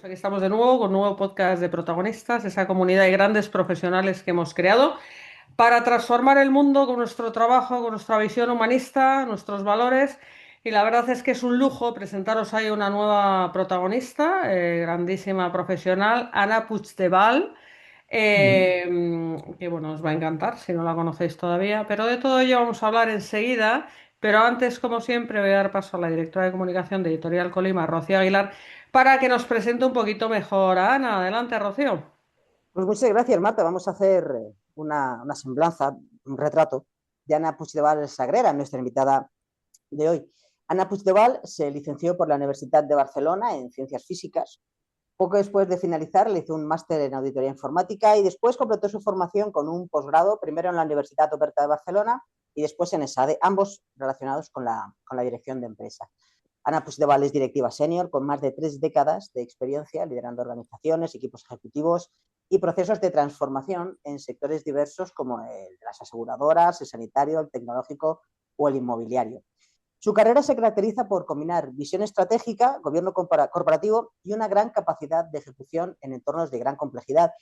Aquí estamos de nuevo con un nuevo podcast de protagonistas, esa comunidad de grandes profesionales que hemos creado para transformar el mundo con nuestro trabajo, con nuestra visión humanista, nuestros valores. Y la verdad es que es un lujo presentaros ahí una nueva protagonista, grandísima profesional, Ana Puigdevall, Mm. que bueno, os va a encantar si no la conocéis todavía, pero de todo ello vamos a hablar enseguida. Pero antes, como siempre, voy a dar paso a la directora de comunicación de Editorial Colima, Rocío Aguilar, para que nos presente un poquito mejor a Ana. Adelante, Rocío. Pues muchas gracias, Marta. Vamos a hacer una semblanza, un retrato de Ana Puigdevall Sagrera, nuestra invitada de hoy. Ana Puigdevall se licenció por la Universidad de Barcelona en Ciencias Físicas. Poco después de finalizar, le hizo un máster en Auditoría Informática y después completó su formación con un posgrado, primero en la Universidad Oberta de Barcelona y después en ESADE, ambos relacionados con la dirección de empresas. Ana Puigdevall es directiva senior con más de 3 décadas de experiencia liderando organizaciones, equipos ejecutivos y procesos de transformación en sectores diversos como el de las aseguradoras, el sanitario, el tecnológico o el inmobiliario. Su carrera se caracteriza por combinar visión estratégica, gobierno corporativo y una gran capacidad de ejecución en entornos de gran complejidad.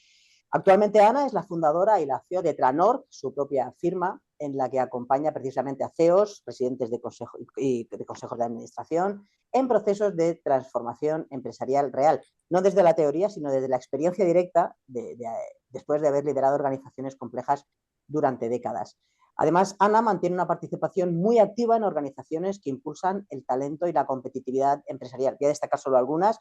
Actualmente Ana es la fundadora y la CEO de Tranor, su propia firma, en la que acompaña precisamente a CEOs, presidentes de, de consejos de administración, en procesos de transformación empresarial real, no desde la teoría, sino desde la experiencia directa después de haber liderado organizaciones complejas durante décadas. Además, Ana mantiene una participación muy activa en organizaciones que impulsan el talento y la competitividad empresarial. Voy a destacar solo algunas.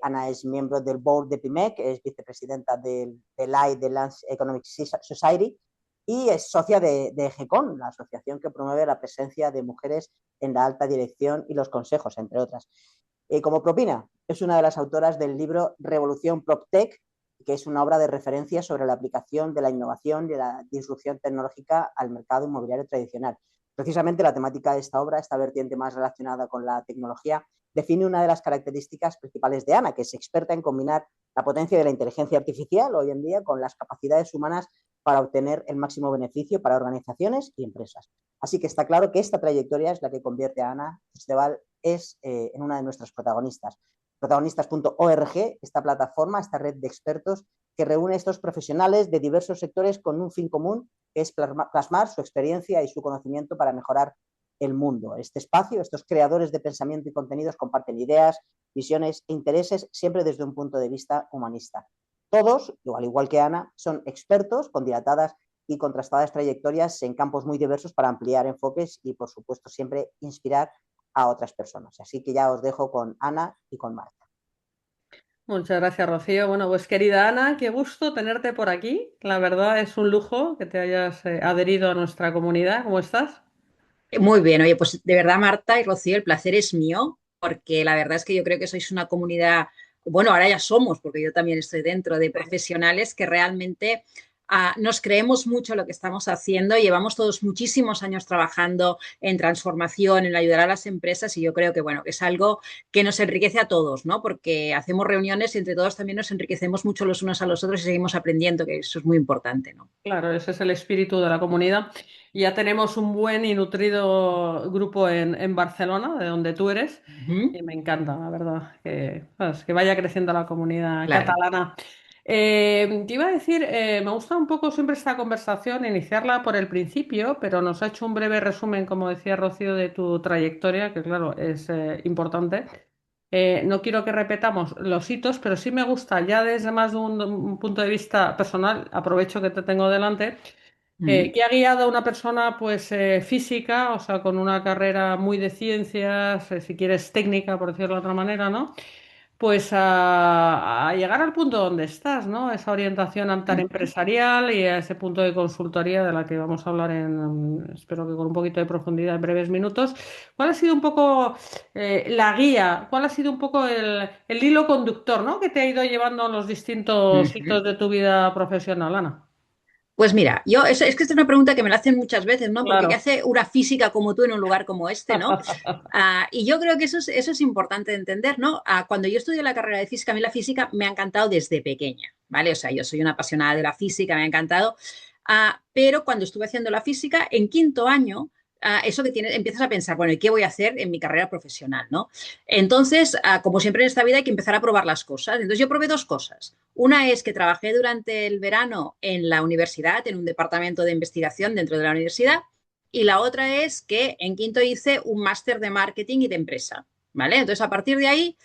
Ana es miembro del board de PIMEC, es vicepresidenta del LAI, de Lance Economic Society, y es socia de GECON, la asociación que promueve la presencia de mujeres en la alta dirección y los consejos, entre otras. Como propina, es una de las autoras del libro Revolución PropTech, que es una obra de referencia sobre la aplicación de la innovación y la disrupción tecnológica al mercado inmobiliario tradicional. Precisamente la temática de esta obra, esta vertiente más relacionada con la tecnología, define una de las características principales de Ana, que es experta en combinar la potencia de la inteligencia artificial hoy en día con las capacidades humanas para obtener el máximo beneficio para organizaciones y empresas. Así que está claro que esta trayectoria es la que convierte a Ana Esteval en una de nuestras protagonistas. Protagonistas.org, esta plataforma, esta red de expertos que reúne a estos profesionales de diversos sectores con un fin común, que es plasmar su experiencia y su conocimiento para mejorar el mundo. Este espacio, estos creadores de pensamiento y contenidos comparten ideas, visiones e intereses siempre desde un punto de vista humanista. Todos, al igual que Ana, son expertos con dilatadas y contrastadas trayectorias en campos muy diversos para ampliar enfoques y, por supuesto, siempre inspirar a otras personas. Así que ya os dejo con Ana y con Marta. Muchas gracias, Rocío. Bueno, pues querida Ana, qué gusto tenerte por aquí. La verdad es un lujo que te hayas adherido a nuestra comunidad. ¿Cómo estás? Muy bien, oye, pues de verdad, Marta y Rocío, el placer es mío, porque la verdad es que yo creo que sois una comunidad, bueno, ahora ya somos, porque yo también estoy dentro de profesionales que realmente nos creemos mucho lo que estamos haciendo. Llevamos todos muchísimos años trabajando en transformación, en ayudar a las empresas y yo creo que, bueno, que es algo que nos enriquece a todos, ¿no? Porque hacemos reuniones y entre todos también nos enriquecemos mucho los unos a los otros y seguimos aprendiendo, que eso es muy importante, ¿no? Claro, ese es el espíritu de la comunidad. Ya tenemos un buen y nutrido grupo en Barcelona, de donde tú eres, Uh -huh. y me encanta, la verdad, que, pues, que vaya creciendo la comunidad Claro. catalana. Te iba a decir, me gusta un poco siempre esta conversación, iniciarla por el principio, pero nos ha hecho un breve resumen, como decía Rocío, de tu trayectoria, que claro, es importante. No quiero que repetamos los hitos, pero sí me gusta, ya desde más de un punto de vista personal, aprovecho que te tengo delante, Uh -huh. que ha guiado a una persona pues física, o sea, con una carrera muy de ciencias, si quieres técnica, por decirlo de otra manera, ¿no? Pues a llegar al punto donde estás, ¿no? Esa orientación tan empresarial y a ese punto de consultoría de la que vamos a hablar espero que con un poquito de profundidad en breves minutos. ¿Cuál ha sido un poco la guía? ¿Cuál ha sido un poco el hilo conductor, ¿no? Que te ha ido llevando a los Uh distintos hitos -huh. de tu vida profesional, Ana? Pues mira, yo es que esta es una pregunta que me la hacen muchas veces, ¿no? Porque ¿qué Claro. hace una física como tú en un lugar como este, ¿no? Y yo creo que eso es importante de entender, ¿no? Cuando yo estudié la carrera de física, a mí la física me ha encantado desde pequeña, ¿vale? O sea, yo soy una apasionada de la física, me ha encantado. Pero cuando estuve haciendo la física, en quinto año, eso que tienes, empiezas a pensar, bueno, ¿y qué voy a hacer en mi carrera profesional, ¿no? Entonces, como siempre en esta vida hay que empezar a probar las cosas. Entonces yo probé dos cosas. Una es que trabajé durante el verano en la universidad, en un departamento de investigación dentro de la universidad, y la otra es que en quinto hice un máster de marketing y de empresa, ¿vale? Entonces a partir de ahí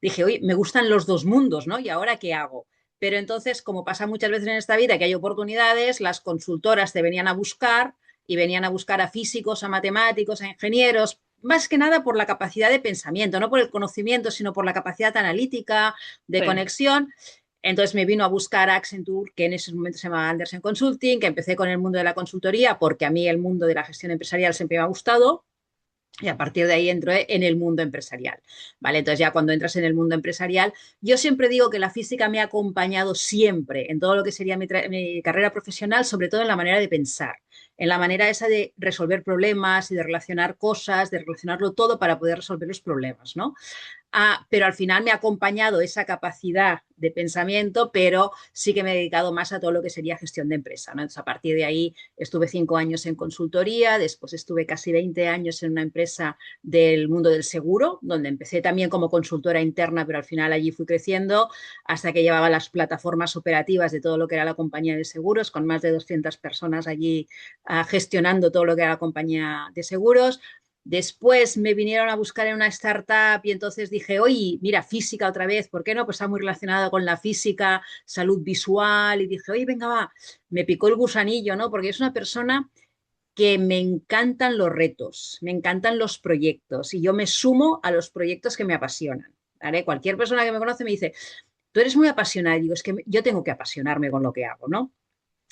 dije, oye, me gustan los dos mundos, ¿no? ¿Y ahora qué hago? Pero entonces, como pasa muchas veces en esta vida, que hay oportunidades, las consultoras te venían a buscar y venían a buscar a físicos, a matemáticos, a ingenieros, más que nada por la capacidad de pensamiento, no por el conocimiento, sino por la capacidad analítica, de Sí. conexión. Entonces me vino a buscar a Accenture, que en ese momento se llamaba Andersen Consulting, que empecé con el mundo de la consultoría, porque a mí el mundo de la gestión empresarial siempre me ha gustado. Y a partir de ahí entro en el mundo empresarial, ¿vale? Entonces ya cuando entras en el mundo empresarial, yo siempre digo que la física me ha acompañado siempre en todo lo que sería mi carrera profesional, sobre todo en la manera de pensar, en la manera esa de resolver problemas y de relacionar cosas, de relacionarlo todo para poder resolver los problemas, ¿no? Pero al final me ha acompañado esa capacidad de pensamiento, pero sí que me he dedicado más a todo lo que sería gestión de empresa, ¿no? Entonces, a partir de ahí estuve 5 años en consultoría, después estuve casi 20 años en una empresa del mundo del seguro, donde empecé también como consultora interna, pero al final allí fui creciendo hasta que llevaba las plataformas operativas de todo lo que era la compañía de seguros, con más de 200 personas allí gestionando todo lo que era la compañía de seguros. Después me vinieron a buscar en una startup y entonces dije, oye, mira, física otra vez, ¿por qué no? Pues está muy relacionada con la física, salud visual y dije, oye, venga, va, me picó el gusanillo, ¿no? Porque es una persona que me encantan los retos, me encantan los proyectos y yo me sumo a los proyectos que me apasionan, ¿vale? Cualquier persona que me conoce me dice, tú eres muy apasionada y digo, es que yo tengo que apasionarme con lo que hago, ¿no?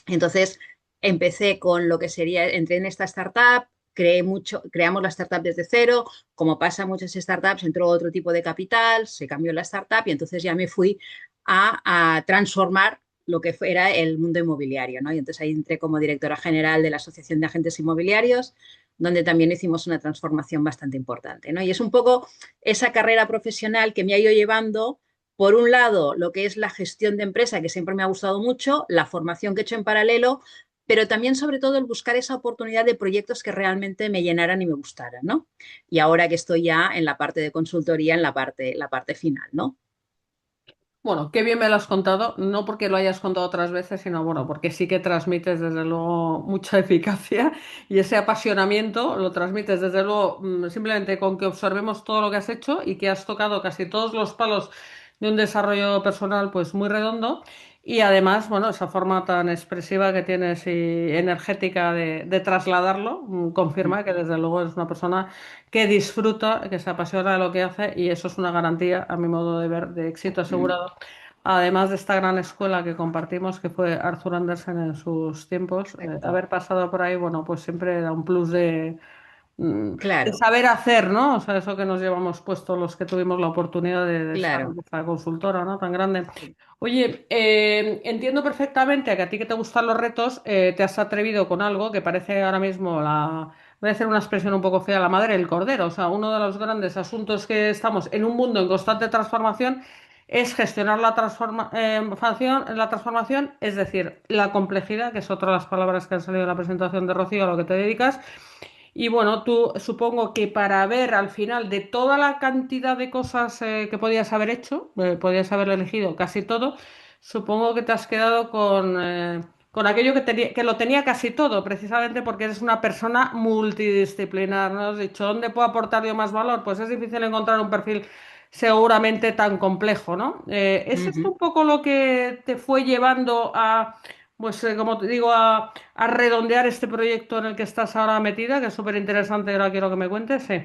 Entonces empecé con lo que sería, entré en esta startup, creamos la startup desde cero, como pasa en muchas startups, entró otro tipo de capital, se cambió la startup y entonces ya me fui a transformar lo que era el mundo inmobiliario, ¿no? Y entonces ahí entré como directora general de la Asociación de Agentes Inmobiliarios, donde también hicimos una transformación bastante importante, ¿no? Y es un poco esa carrera profesional que me ha ido llevando por un lado, lo que es la gestión de empresa, que siempre me ha gustado mucho, la formación que he hecho en paralelo, pero también, sobre todo, el buscar esa oportunidad de proyectos que realmente me llenaran y me gustaran, ¿no? Y ahora que estoy ya en la parte de consultoría, en la parte final, ¿no? Bueno, qué bien me lo has contado, no porque lo hayas contado otras veces, sino bueno, porque sí que transmites desde luego mucha eficacia y ese apasionamiento lo transmites desde luego simplemente con que observemos todo lo que has hecho y que has tocado casi todos los palos de un desarrollo personal pues muy redondo y además, bueno, esa forma tan expresiva que tienes y energética de trasladarlo confirma que desde luego eres una persona que disfruta, que se apasiona de lo que hace y eso es una garantía, a mi modo de ver, de éxito asegurado. Además de esta gran escuela que compartimos, que fue Arthur Andersen en sus tiempos, Correcto. haber pasado por ahí, bueno, pues siempre da un plus de Claro, saber hacer, ¿no? O sea, eso que nos llevamos puesto los que tuvimos la oportunidad de estar en claro. esta consultora, ¿no? Tan grande. Sí. Oye, entiendo perfectamente que a ti que te gustan los retos, te has atrevido con algo que parece ahora mismo voy a hacer una expresión un poco fea, la madre del cordero. O sea, uno de los grandes asuntos que estamos en un mundo en constante transformación es gestionar la transformación, es decir, la complejidad, que es otra de las palabras que han salido en la presentación de Rocío, a lo que te dedicas. Y bueno, tú supongo que para ver al final de toda la cantidad de cosas que podías haber hecho, podías haber elegido casi todo, supongo que te has quedado con aquello que lo tenía casi todo, precisamente porque eres una persona multidisciplinar, ¿no? Has dicho, ¿dónde puedo aportar yo más valor? Pues es difícil encontrar un perfil seguramente tan complejo, ¿no? ¿Es esto Ujú. un poco lo que te fue llevando a, pues como te digo, a redondear este proyecto en el que estás ahora metida, que es súper interesante, ahora quiero que me cuentes, sí.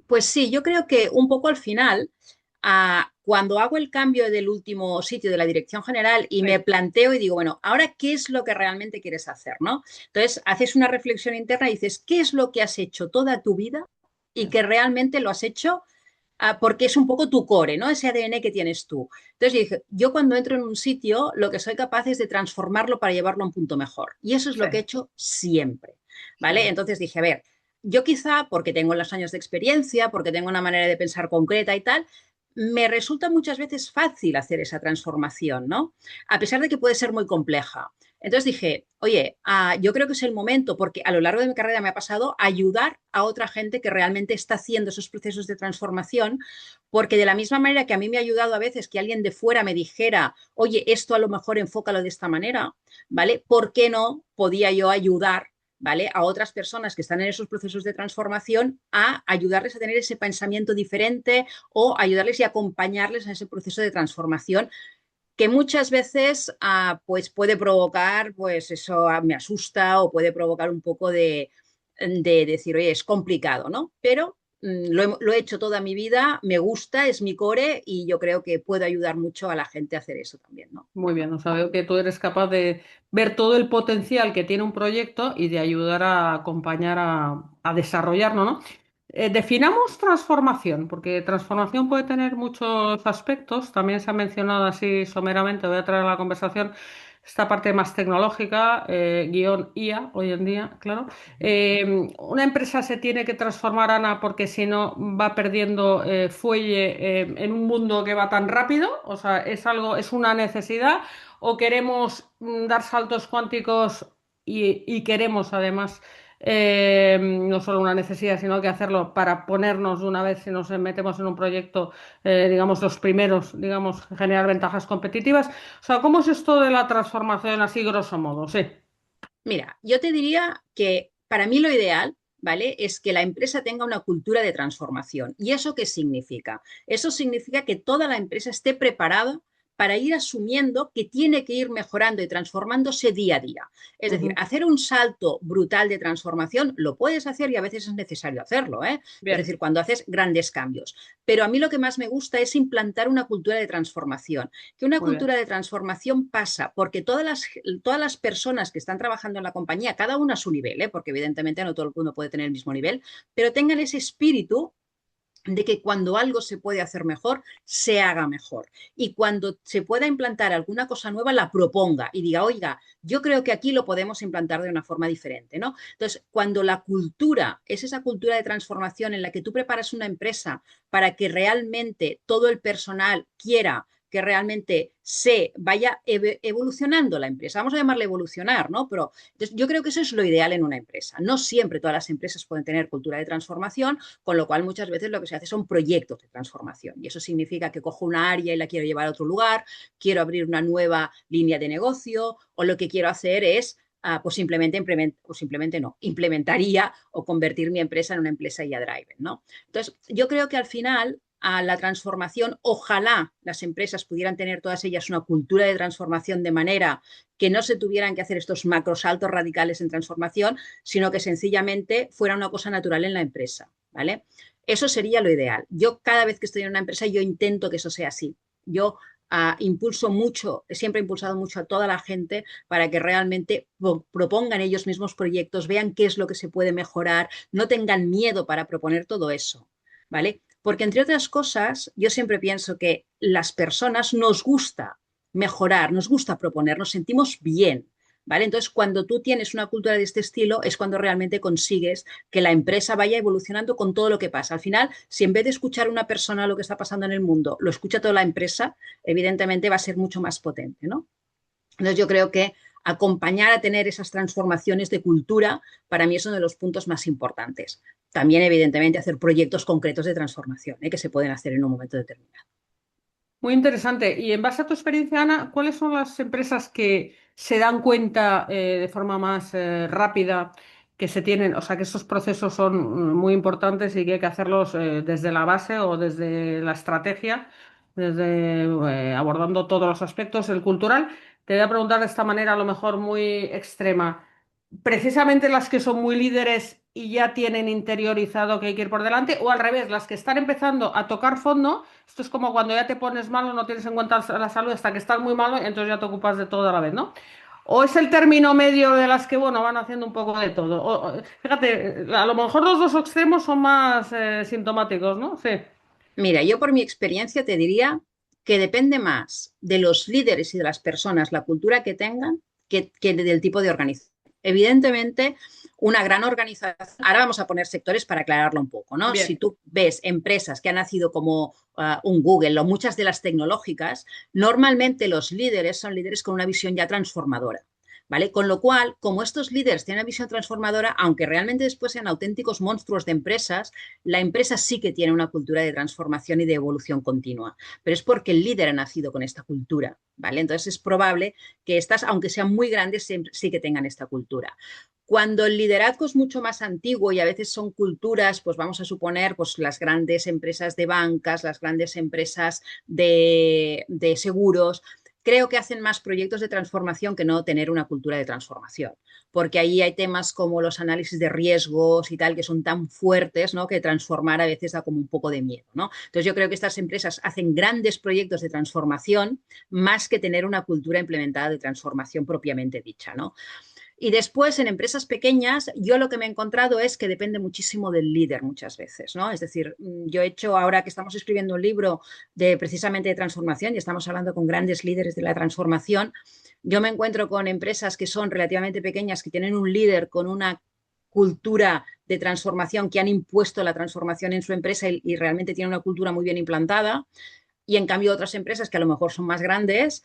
Pues sí, yo creo que un poco al final, cuando hago el cambio del último sitio de la dirección general y Sí, me planteo y digo, bueno, ahora qué es lo que realmente quieres hacer, ¿no? Entonces haces una reflexión interna y dices, ¿qué es lo que has hecho toda tu vida y eso. que realmente lo has hecho porque es un poco tu core, ¿no? Ese ADN que tienes tú. Entonces yo dije, yo cuando entro en un sitio, lo que soy capaz es de transformarlo para llevarlo a un punto mejor. Y eso es Sí, lo que he hecho siempre, sí, ¿vale? Entonces dije, a ver, yo quizá, porque tengo los años de experiencia, porque tengo una manera de pensar concreta y tal, me resulta muchas veces fácil hacer esa transformación, ¿no? A pesar de que puede ser muy compleja. Entonces dije, oye, yo creo que es el momento, porque a lo largo de mi carrera me ha pasado ayudar a otra gente que realmente está haciendo esos procesos de transformación, porque de la misma manera que a mí me ha ayudado a veces que alguien de fuera me dijera, oye, esto a lo mejor enfócalo de esta manera, ¿vale? ¿Por qué no podía yo ayudar? ¿Vale? A otras personas que están en esos procesos de transformación a ayudarles a tener ese pensamiento diferente o ayudarles y acompañarles en ese proceso de transformación que muchas veces pues puede provocar, pues eso me asusta o puede provocar un poco de decir, oye, es complicado, ¿no? Pero lo he hecho toda mi vida, me gusta, es mi core y yo creo que puedo ayudar mucho a la gente a hacer eso también, ¿no? Muy bien, o sea, veo que tú eres capaz de ver todo el potencial que tiene un proyecto y de ayudar a acompañar a desarrollarlo, ¿no? Definamos transformación, porque transformación puede tener muchos aspectos. También se ha mencionado así someramente, voy a traer a la conversación esta parte más tecnológica, guión IA hoy en día, claro. Una empresa se tiene que transformar, Ana, porque si no va perdiendo fuelle en un mundo que va tan rápido. O sea, es algo, es una necesidad, o queremos dar saltos cuánticos y queremos además no solo una necesidad, sino que hacerlo para ponernos de una vez si nos metemos en un proyecto, digamos, los primeros, digamos, generar ventajas competitivas. O sea, ¿cómo es esto de la transformación así grosso modo? Sí. Mira, yo te diría que para mí lo ideal, ¿vale? Es que la empresa tenga una cultura de transformación. ¿Y eso qué significa? Eso significa que toda la empresa esté preparada para ir asumiendo que tiene que ir mejorando y transformándose día a día. Es decir, Ujú. hacer un salto brutal de transformación lo puedes hacer y a veces es necesario hacerlo, ¿eh? Es Bien, decir, cuando haces grandes cambios. Pero a mí lo que más me gusta es implantar una cultura de transformación, que una muy bien. cultura de transformación pasa porque todas las personas que están trabajando en la compañía, cada una a su nivel, porque evidentemente no todo el mundo puede tener el mismo nivel, pero tengan ese espíritu de que cuando algo se puede hacer mejor, se haga mejor. Y cuando se pueda implantar alguna cosa nueva, la proponga y diga, oiga, yo creo que aquí lo podemos implantar de una forma diferente, ¿no? Entonces, cuando la cultura es esa cultura de transformación en la que tú preparas una empresa para que realmente todo el personal quiera que realmente se vaya evolucionando la empresa. Vamos a llamarle evolucionar, ¿no? Pero entonces, yo creo que eso es lo ideal en una empresa. No siempre todas las empresas pueden tener cultura de transformación, con lo cual muchas veces lo que se hace son proyectos de transformación. Y eso significa que cojo una área y la quiero llevar a otro lugar, quiero abrir una nueva línea de negocio o lo que quiero hacer es pues simplemente no, implementaría o convertir mi empresa en una empresa ya driven, ¿no? Entonces, yo creo que al final a la transformación, ojalá las empresas pudieran tener todas ellas una cultura de transformación de manera que no se tuvieran que hacer estos macrosaltos radicales en transformación, sino que sencillamente fuera una cosa natural en la empresa, ¿vale? Eso sería lo ideal. Yo cada vez que estoy en una empresa, yo intento que eso sea así. Yo impulso mucho, siempre he impulsado mucho a toda la gente para que realmente propongan ellos mismos proyectos, vean qué es lo que se puede mejorar, no tengan miedo para proponer todo eso, ¿vale? Porque entre otras cosas, yo siempre pienso que las personas nos gusta mejorar, nos gusta proponer, nos sentimos bien, ¿vale? Entonces, cuando tú tienes una cultura de este estilo, es cuando realmente consigues que la empresa vaya evolucionando con todo lo que pasa. Al final, si en vez de escuchar a una persona lo que está pasando en el mundo, lo escucha toda la empresa, evidentemente va a ser mucho más potente, ¿no? Entonces, yo creo que acompañar a tener esas transformaciones de cultura, para mí es uno de los puntos más importantes. También, evidentemente, hacer proyectos concretos de transformación, que se pueden hacer en un momento determinado. Muy interesante. Y en base a tu experiencia, Ana, ¿cuáles son las empresas que se dan cuenta de forma más rápida que se tienen, o sea, que esos procesos son muy importantes y que hay que hacerlos desde la base o desde la estrategia, desde abordando todos los aspectos, el cultural? Te voy a preguntar de esta manera, a lo mejor muy extrema. Precisamente las que son muy líderes y ya tienen interiorizado que hay que ir por delante, o al revés, las que están empezando a tocar fondo. Esto es como cuando ya te pones malo, no tienes en cuenta la salud hasta que estás muy malo y entonces ya te ocupas de todo a la vez, ¿no? O es el término medio de las que, bueno, van haciendo un poco de todo. Fíjate, a lo mejor los dos extremos son más sintomáticos, ¿no? Sí. Mira, yo por mi experiencia te diría que depende más de los líderes y de las personas, la cultura que tengan, que del tipo de organización. Evidentemente, una gran organización, ahora vamos a poner sectores para aclararlo un poco, ¿no? Si Bien. tú ves empresas que han nacido como un Google o muchas de las tecnológicas, normalmente los líderes son líderes con una visión ya transformadora. ¿vale? Con lo cual, como estos líderes tienen una visión transformadora, aunque realmente después sean auténticos monstruos de empresas, la empresa sí que tiene una cultura de transformación y de evolución continua, pero es porque el líder ha nacido con esta cultura, ¿vale? Entonces es probable que estas, aunque sean muy grandes, sí que tengan esta cultura. Cuando el liderazgo es mucho más antiguo y a veces son culturas, pues vamos a suponer, pues las grandes empresas de bancas, las grandes empresas de seguros, creo que hacen más proyectos de transformación que no tener una cultura de transformación, porque ahí hay temas como los análisis de riesgos y tal, que son tan fuertes, ¿no? Que transformar a veces da como un poco de miedo, ¿no? Entonces yo creo que estas empresas hacen grandes proyectos de transformación más que tener una cultura implementada de transformación propiamente dicha, ¿no? Y después, en empresas pequeñas, yo lo que me he encontrado es que depende muchísimo del líder muchas veces, ¿no? Es decir, yo he hecho, ahora que estamos escribiendo un libro de precisamente de transformación y estamos hablando con grandes líderes de la transformación, yo me encuentro con empresas que son relativamente pequeñas, que tienen un líder con una cultura de transformación, que han impuesto la transformación en su empresa y realmente tienen una cultura muy bien implantada, y en cambio otras empresas que a lo mejor son más grandes,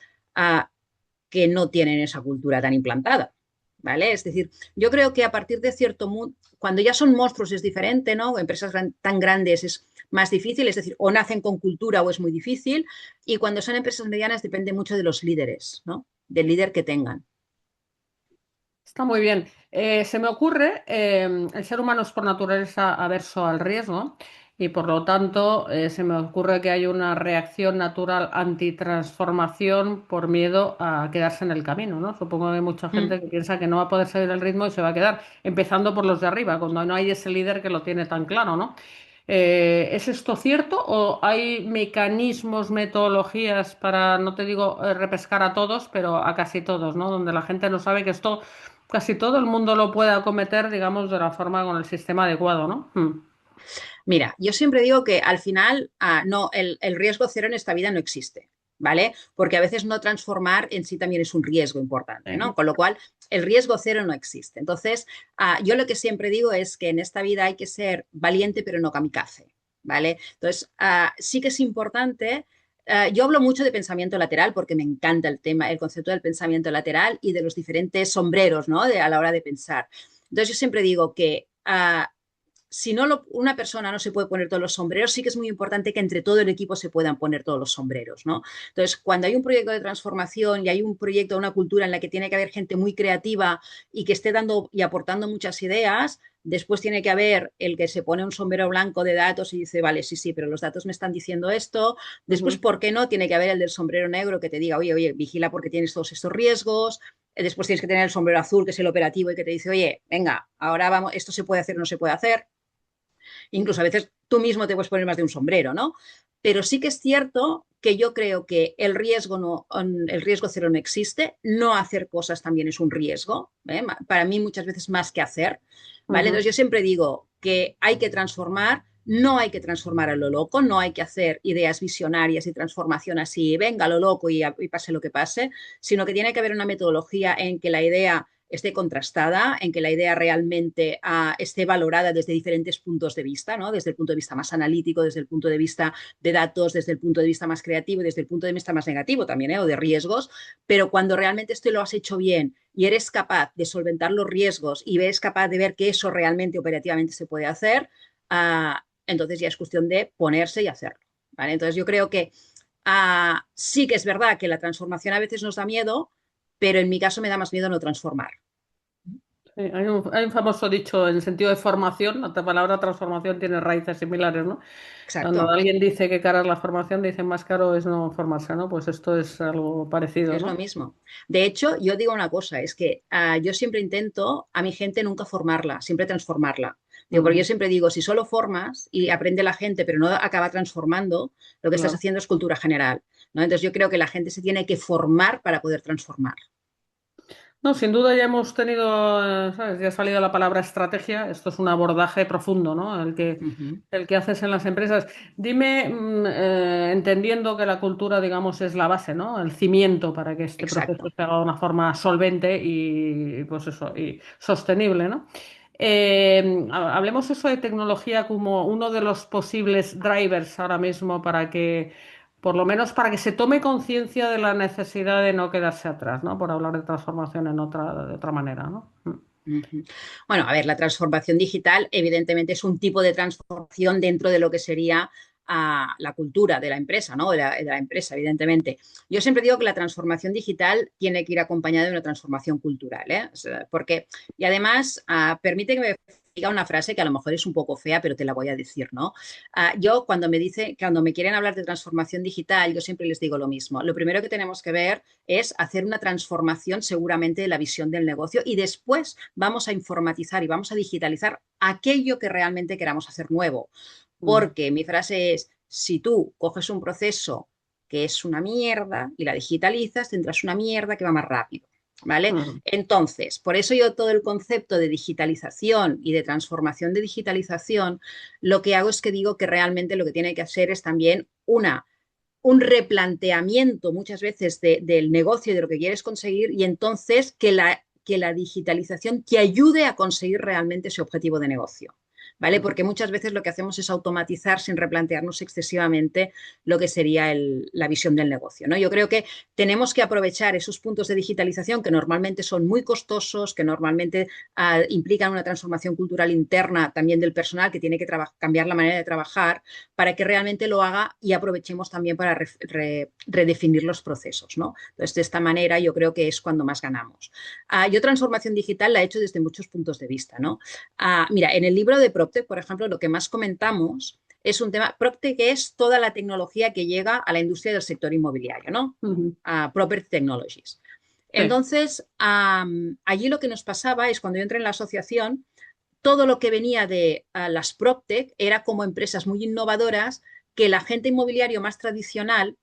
que no tienen esa cultura tan implantada. ¿Vale? Es decir, yo creo que a partir de cierto cuando ya son monstruos es diferente, ¿no? Empresas tan grandes es más difícil, es decir, o nacen con cultura o es muy difícil, y cuando son empresas medianas depende mucho de los líderes, ¿no? Del líder que tengan. Está muy bien. Se me ocurre, el ser humano es por naturaleza averso al riesgo y por lo tanto se me ocurre que hay una reacción natural antitransformación por miedo a quedarse en el camino, ¿no? Supongo que hay mucha Mm. gente que piensa que no va a poder seguir el ritmo y se va a quedar, empezando por los de arriba, cuando no hay ese líder que lo tiene tan claro, ¿no? ¿Es esto cierto o hay mecanismos, metodologías para, no te digo repescar a todos, pero a casi todos, ¿no? Donde la gente no sabe que esto casi todo el mundo lo puede acometer, digamos, de la forma con el sistema adecuado, ¿no? Mira, yo siempre digo que al final no, el riesgo cero en esta vida no existe. ¿Vale? Porque a veces no transformar en sí también es un riesgo importante, ¿no? Con lo cual, el riesgo cero no existe. Entonces, yo lo que siempre digo es que en esta vida hay que ser valiente, pero no kamikaze, ¿vale? Entonces, sí que es importante. Yo hablo mucho de pensamiento lateral porque me encanta el tema, el concepto del pensamiento lateral y de los diferentes sombreros, ¿no? A la hora de pensar. Entonces, yo siempre digo que si no una persona no se puede poner todos los sombreros, sí que es muy importante que entre todo el equipo se puedan poner todos los sombreros, ¿no? Entonces, cuando hay un proyecto de transformación y hay un proyecto, una cultura en la que tiene que haber gente muy creativa y que esté dando y aportando muchas ideas, después tiene que haber el que se pone un sombrero blanco de datos y dice, vale, sí, sí, pero los datos me están diciendo esto. Después, Ujú. ¿por qué no? Tiene que haber el del sombrero negro que te diga, oye, oye, vigila porque tienes todos estos riesgos. Después tienes que tener el sombrero azul, que es el operativo, y que te dice, oye, venga, ahora vamos, esto se puede hacer o no se puede hacer. Incluso a veces tú mismo te puedes poner más de un sombrero, ¿no? Pero sí que es cierto que yo creo que el riesgo, no, el riesgo cero no existe, no hacer cosas también es un riesgo, ¿eh? Para mí muchas veces más que hacer, ¿vale? Ujú. Entonces yo siempre digo que hay que transformar, no hay que transformar a lo loco, no hay que hacer ideas visionarias y transformación así, venga a lo loco y pase lo que pase, sino que tiene que haber una metodología en que la idea esté contrastada, en que la idea realmente esté valorada desde diferentes puntos de vista, ¿no? Desde el punto de vista más analítico, desde el punto de vista de datos, desde el punto de vista más creativo y desde el punto de vista más negativo también, o de riesgos, pero cuando realmente esto lo has hecho bien y eres capaz de solventar los riesgos y eres capaz de ver que eso realmente operativamente se puede hacer, entonces ya es cuestión de ponerse y hacerlo, ¿vale? Entonces yo creo que sí que es verdad que la transformación a veces nos da miedo, pero en mi caso me da más miedo no transformar. Sí, hay un famoso dicho en sentido de formación, la palabra transformación tiene raíces similares, ¿no? Cuando Exacto, alguien dice que cara es la formación, dicen más caro es no formarse, ¿no? Pues esto es algo parecido, es lo ¿no? mismo. De hecho, yo digo una cosa, es que yo siempre intento a mi gente nunca formarla, siempre transformarla. Digo, porque yo Ujú. siempre digo, si solo formas y aprende la gente, pero no acaba transformando, lo que estás Claro. haciendo es cultura general, ¿no? Entonces yo creo que la gente se tiene que formar para poder transformar. No, sin duda ya hemos tenido, ¿sabes? Ya ha salido la palabra estrategia. Esto es un abordaje profundo, ¿no? Uh -huh. El que haces en las empresas. Dime, entendiendo que la cultura, digamos, es la base, ¿no? El cimiento para que este proceso Exacto. se haga de una forma solvente y, pues eso, y sostenible, ¿no? Hablemos eso de tecnología como uno de los posibles drivers ahora mismo para que por lo menos para que se tome conciencia de la necesidad de no quedarse atrás, ¿no? Por hablar de transformación de otra manera, ¿no? Ujú. Bueno, a ver, la transformación digital evidentemente es un tipo de transformación dentro de lo que sería la cultura de la empresa, ¿no? De la empresa, evidentemente. Yo siempre digo que la transformación digital tiene que ir acompañada de una transformación cultural, ¿eh? O sea, porque, y además, permite que me diga una frase que a lo mejor es un poco fea, pero te la voy a decir, ¿no? Yo cuando me quieren hablar de transformación digital, yo siempre les digo lo mismo. Lo primero que tenemos que ver es hacer una transformación seguramente de la visión del negocio y después vamos a informatizar y vamos a digitalizar aquello que realmente queramos hacer nuevo. Mm, Porque mi frase es, si tú coges un proceso que es una mierda y la digitalizas, tendrás una mierda que va más rápido. ¿Vale? mm, Entonces, por eso yo todo el concepto de digitalización y de transformación de digitalización, lo que hago es que digo que realmente lo que tiene que hacer es también un replanteamiento muchas veces del negocio y de lo que quieres conseguir y entonces que la digitalización te ayude a conseguir realmente ese objetivo de negocio. ¿Vale? mm. Porque muchas veces lo que hacemos es automatizar sin replantearnos excesivamente lo que sería la visión del negocio, ¿no? Yo creo que tenemos que aprovechar esos puntos de digitalización que normalmente son muy costosos, que normalmente implican una transformación cultural interna también del personal que tiene que cambiar la manera de trabajar para que realmente lo haga y aprovechemos también para redefinir los procesos, ¿no? Entonces, de esta manera yo creo que es cuando más ganamos. Yo transformación digital la he hecho desde muchos puntos de vista, ¿no? Mira, en el libro de PropTech, por ejemplo, lo que más comentamos es un tema, PropTech es toda la tecnología que llega a la industria del sector inmobiliario, ¿no? Ujú. Property Technologies. Sí. Entonces, allí lo que nos pasaba es cuando yo entré en la asociación, todo lo que venía de las PropTech era como empresas muy innovadoras que el agente inmobiliario más tradicional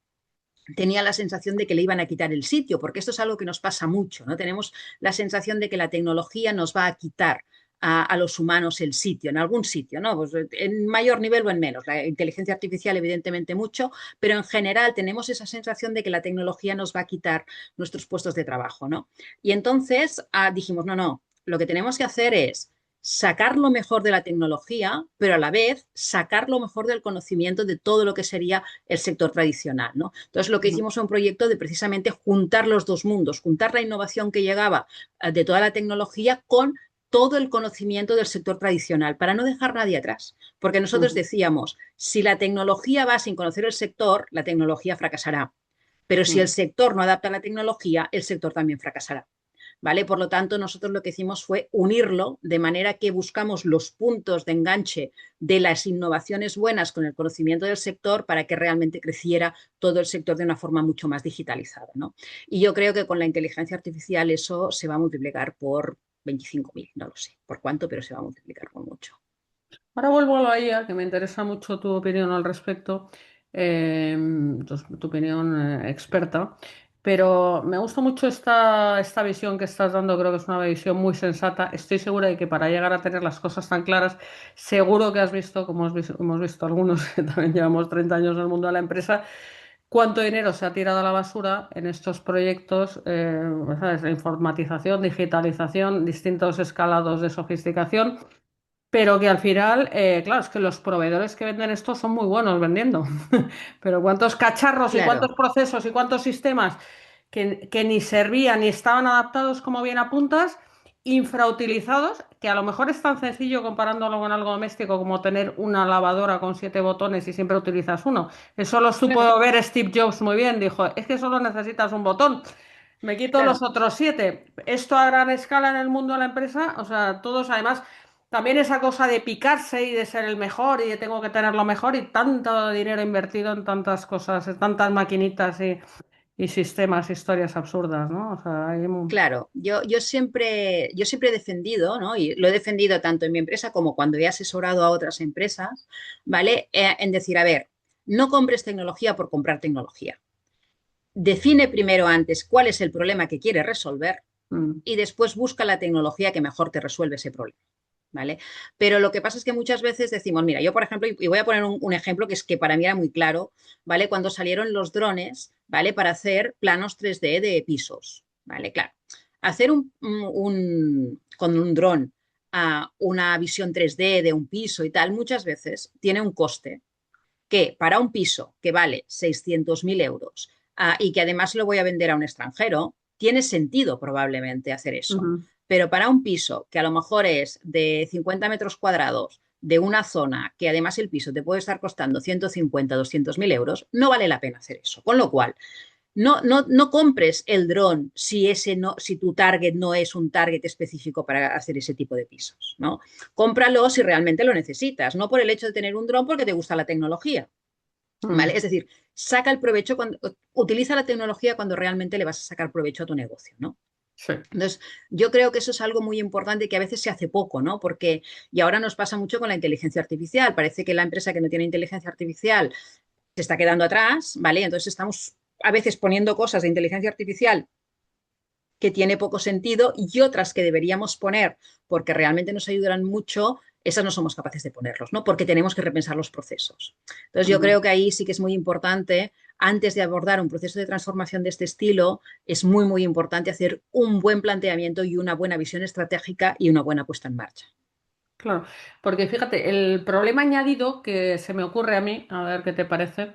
tenía la sensación de que le iban a quitar el sitio, porque esto es algo que nos pasa mucho, ¿no? Tenemos la sensación de que la tecnología nos va a quitar a los humanos el sitio, en algún sitio, ¿no? Pues en mayor nivel o en menos. La inteligencia artificial, evidentemente, mucho, pero en general tenemos esa sensación de que la tecnología nos va a quitar nuestros puestos de trabajo, ¿no? Y entonces dijimos, no, no, lo que tenemos que hacer es sacar lo mejor de la tecnología, pero a la vez sacar lo mejor del conocimiento de todo lo que sería el sector tradicional, ¿no? Entonces, lo que Ujú. hicimos fue un proyecto de precisamente juntar los dos mundos, juntar la innovación que llegaba de toda la tecnología con todo el conocimiento del sector tradicional, para no dejar nadie atrás. Porque nosotros Ujú. decíamos, si la tecnología va sin conocer el sector, la tecnología fracasará. Pero si el Mm. sector no adapta a la tecnología, el sector también fracasará. ¿Vale? Por lo tanto, nosotros lo que hicimos fue unirlo de manera que buscamos los puntos de enganche de las innovaciones buenas con el conocimiento del sector para que realmente creciera todo el sector de una forma mucho más digitalizada, ¿no? Y yo creo que con la inteligencia artificial eso se va a multiplicar por 25.000, no lo sé por cuánto, pero se va a multiplicar por mucho. Ahora vuelvo a la IA, que me interesa mucho tu opinión al respecto, tu opinión experta, pero me gusta mucho esta visión que estás dando, creo que es una visión muy sensata. Estoy segura de que para llegar a tener las cosas tan claras, seguro que has visto, como hemos visto algunos que también llevamos 30 años en el mundo de la empresa, cuánto dinero se ha tirado a la basura en estos proyectos, ¿sabes? La informatización, digitalización, distintos escalados de sofisticación. Pero que al final, claro, es que los proveedores que venden esto son muy buenos vendiendo. Pero cuántos cacharros y Claro, cuántos procesos y cuántos sistemas que ni servían ni estaban adaptados como bien apuntas, infrautilizados, que a lo mejor es tan sencillo comparándolo con algo doméstico como tener una lavadora con 7 botones y siempre utilizas uno. Eso lo claro, supo ver Steve Jobs muy bien. Dijo, es que solo necesitas un botón. Me quito los claro. otros 7. Esto a gran escala en el mundo de la empresa, o sea, todos además. También esa cosa de picarse y de ser el mejor y de tengo que tener lo mejor y tanto dinero invertido en tantas cosas, en tantas maquinitas y sistemas, historias absurdas, ¿no? O sea, Claro, yo siempre he defendido, ¿no? Y lo he defendido tanto en mi empresa como cuando he asesorado a otras empresas, ¿vale? En decir, a ver, no compres tecnología por comprar tecnología. Define primero antes cuál es el problema que quieres resolver mm, y después busca la tecnología que mejor te resuelve ese problema. ¿Vale? Pero lo que pasa es que muchas veces decimos, mira, yo por ejemplo, y voy a poner un ejemplo que es que para mí era muy claro, ¿vale? Cuando salieron los drones, ¿vale? Para hacer planos 3D de pisos, ¿vale? Claro, hacer con un dron una visión 3D de un piso y tal, muchas veces tiene un coste que para un piso que vale 600.000 euros y que además lo voy a vender a un extranjero, tiene sentido probablemente hacer eso. Ujú. Pero para un piso que a lo mejor es de 50 metros cuadrados, de una zona que además el piso te puede estar costando 150, 200.000 euros, no vale la pena hacer eso. Con lo cual, no compres el dron si, si tu target no es un target específico para hacer ese tipo de pisos, ¿no? Cómpralo si realmente lo necesitas, no por el hecho de tener un dron porque te gusta la tecnología, ¿vale? Mm. Es decir, saca el provecho, utiliza la tecnología cuando realmente le vas a sacar provecho a tu negocio, ¿no? Sí. Entonces, yo creo que eso es algo muy importante que a veces se hace poco, ¿no? Porque, y ahora nos pasa mucho con la inteligencia artificial. Parece que la empresa que no tiene inteligencia artificial se está quedando atrás, ¿vale? Entonces estamos a veces poniendo cosas de inteligencia artificial que tiene poco sentido y otras que deberíamos poner porque realmente nos ayudarán mucho, esas no somos capaces de ponerlos, ¿no? Porque tenemos que repensar los procesos. Entonces yo Ujú. creo que ahí sí que es muy importante, antes de abordar un proceso de transformación de este estilo, es muy, muy importante hacer un buen planteamiento y una buena visión estratégica y una buena puesta en marcha. Claro, porque fíjate, el problema añadido que se me ocurre a mí, a ver qué te parece,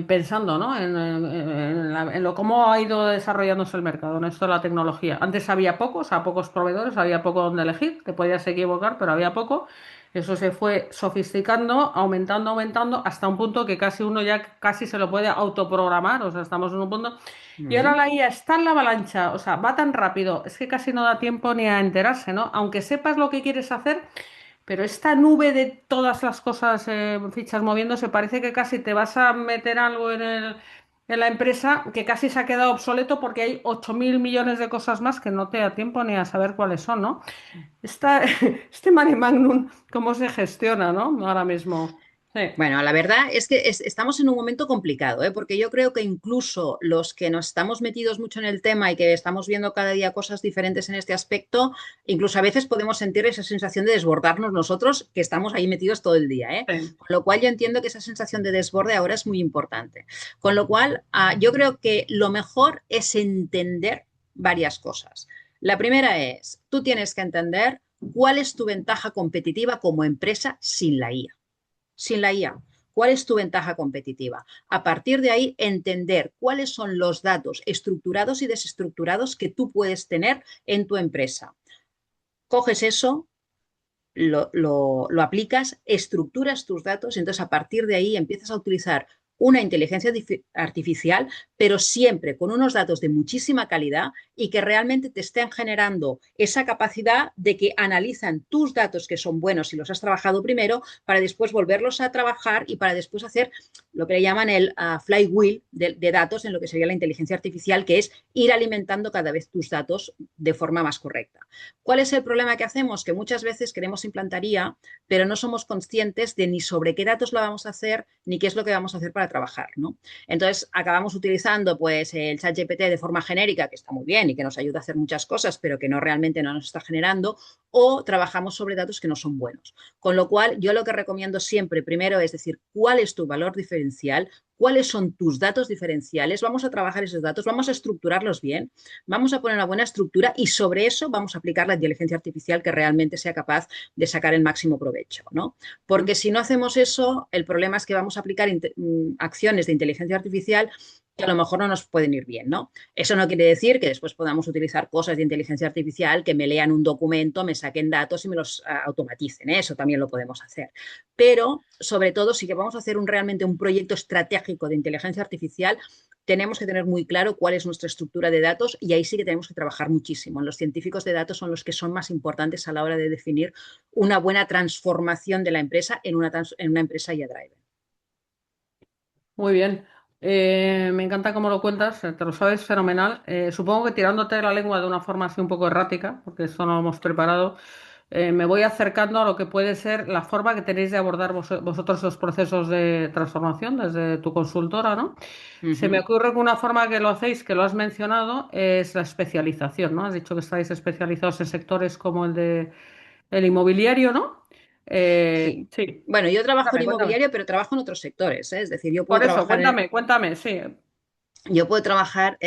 pensando, ¿no? En lo cómo ha ido desarrollándose el mercado, en esto de la tecnología. Antes había pocos, a pocos proveedores, había poco donde elegir, te podías equivocar, pero había poco. Eso se fue sofisticando, aumentando, aumentando, hasta un punto que casi uno ya casi se lo puede autoprogramar, o sea, estamos en un punto. Y ahora Mm. la IA está en la avalancha, o sea, va tan rápido, es que casi no da tiempo ni a enterarse, ¿no? Aunque sepas lo que quieres hacer, pero esta nube de todas las cosas, fichas moviéndose, parece que casi te vas a meter algo en la empresa que casi se ha quedado obsoleto porque hay 8.000 millones de cosas más que no te da tiempo ni a saber cuáles son, ¿no? Este mare magnum, ¿cómo se gestiona, ¿no? Ahora mismo. Sí. Bueno, la verdad es que estamos en un momento complicado, ¿eh? Porque yo creo que incluso los que nos estamos metidos mucho en el tema y que estamos viendo cada día cosas diferentes en este aspecto, incluso a veces podemos sentir esa sensación de desbordarnos nosotros que estamos ahí metidos todo el día, ¿eh? Sí. Con lo cual yo entiendo que esa sensación de desborde ahora es muy importante. Con lo cual, yo creo que lo mejor es entender varias cosas. La primera es, tú tienes que entender cuál es tu ventaja competitiva como empresa sin la IA, sin la IA. ¿Cuál es tu ventaja competitiva? A partir de ahí, entender cuáles son los datos estructurados y desestructurados que tú puedes tener en tu empresa. Coges eso, lo aplicas, estructuras tus datos, entonces a partir de ahí empiezas a utilizar una inteligencia artificial, pero siempre con unos datos de muchísima calidad y que realmente te estén generando esa capacidad de que analizan tus datos que son buenos si los has trabajado primero, para después volverlos a trabajar y para después hacer lo que le llaman el flywheel de datos en lo que sería la inteligencia artificial, que es ir alimentando cada vez tus datos de forma más correcta. ¿Cuál es el problema que hacemos? Que muchas veces queremos implantar IA, pero no somos conscientes de ni sobre qué datos lo vamos a hacer, ni qué es lo que vamos a hacer para trabajar, ¿no? Entonces, acabamos utilizando pues el ChatGPT de forma genérica, que está muy bien y que nos ayuda a hacer muchas cosas, pero que no realmente no nos está generando, o trabajamos sobre datos que no son buenos. Con lo cual, yo lo que recomiendo siempre, primero, es decir, ¿cuál es tu valor diferencial? ¿Cuáles son tus datos diferenciales? Vamos a trabajar esos datos, vamos a estructurarlos bien, vamos a poner una buena estructura y sobre eso vamos a aplicar la inteligencia artificial que realmente sea capaz de sacar el máximo provecho, ¿no? Porque si no hacemos eso, el problema es que vamos a aplicar acciones de inteligencia artificial que a lo mejor no nos pueden ir bien, ¿no? Eso no quiere decir que después podamos utilizar cosas de inteligencia artificial que me lean un documento, me saquen datos y me los automaticen, ¿eh? Eso también lo podemos hacer. Pero, sobre todo, si que vamos a hacer realmente un proyecto estratégico de inteligencia artificial, tenemos que tener muy claro cuál es nuestra estructura de datos y ahí sí que tenemos que trabajar muchísimo. Los científicos de datos son los que son más importantes a la hora de definir una buena transformación de la empresa en una empresa ya driver. Muy bien. Me encanta cómo lo cuentas, te lo sabes fenomenal. Supongo que tirándote de la lengua de una forma así un poco errática, porque esto no lo hemos preparado, me voy acercando a lo que puede ser la forma que tenéis de abordar vosotros los procesos de transformación desde tu consultora, ¿no? Uh Se me -huh. ocurre que una forma que lo hacéis, que lo has mencionado, es la especialización, ¿no? Has dicho que estáis especializados en sectores como el de el inmobiliario, ¿no? Sí. Sí. Bueno, yo trabajo en Cuéntame, cuéntame. inmobiliario, pero trabajo en otros sectores, ¿eh? Es decir, yo puedo Por eso, trabajar en, cuéntame, cuéntame, sí. yo puedo trabajar,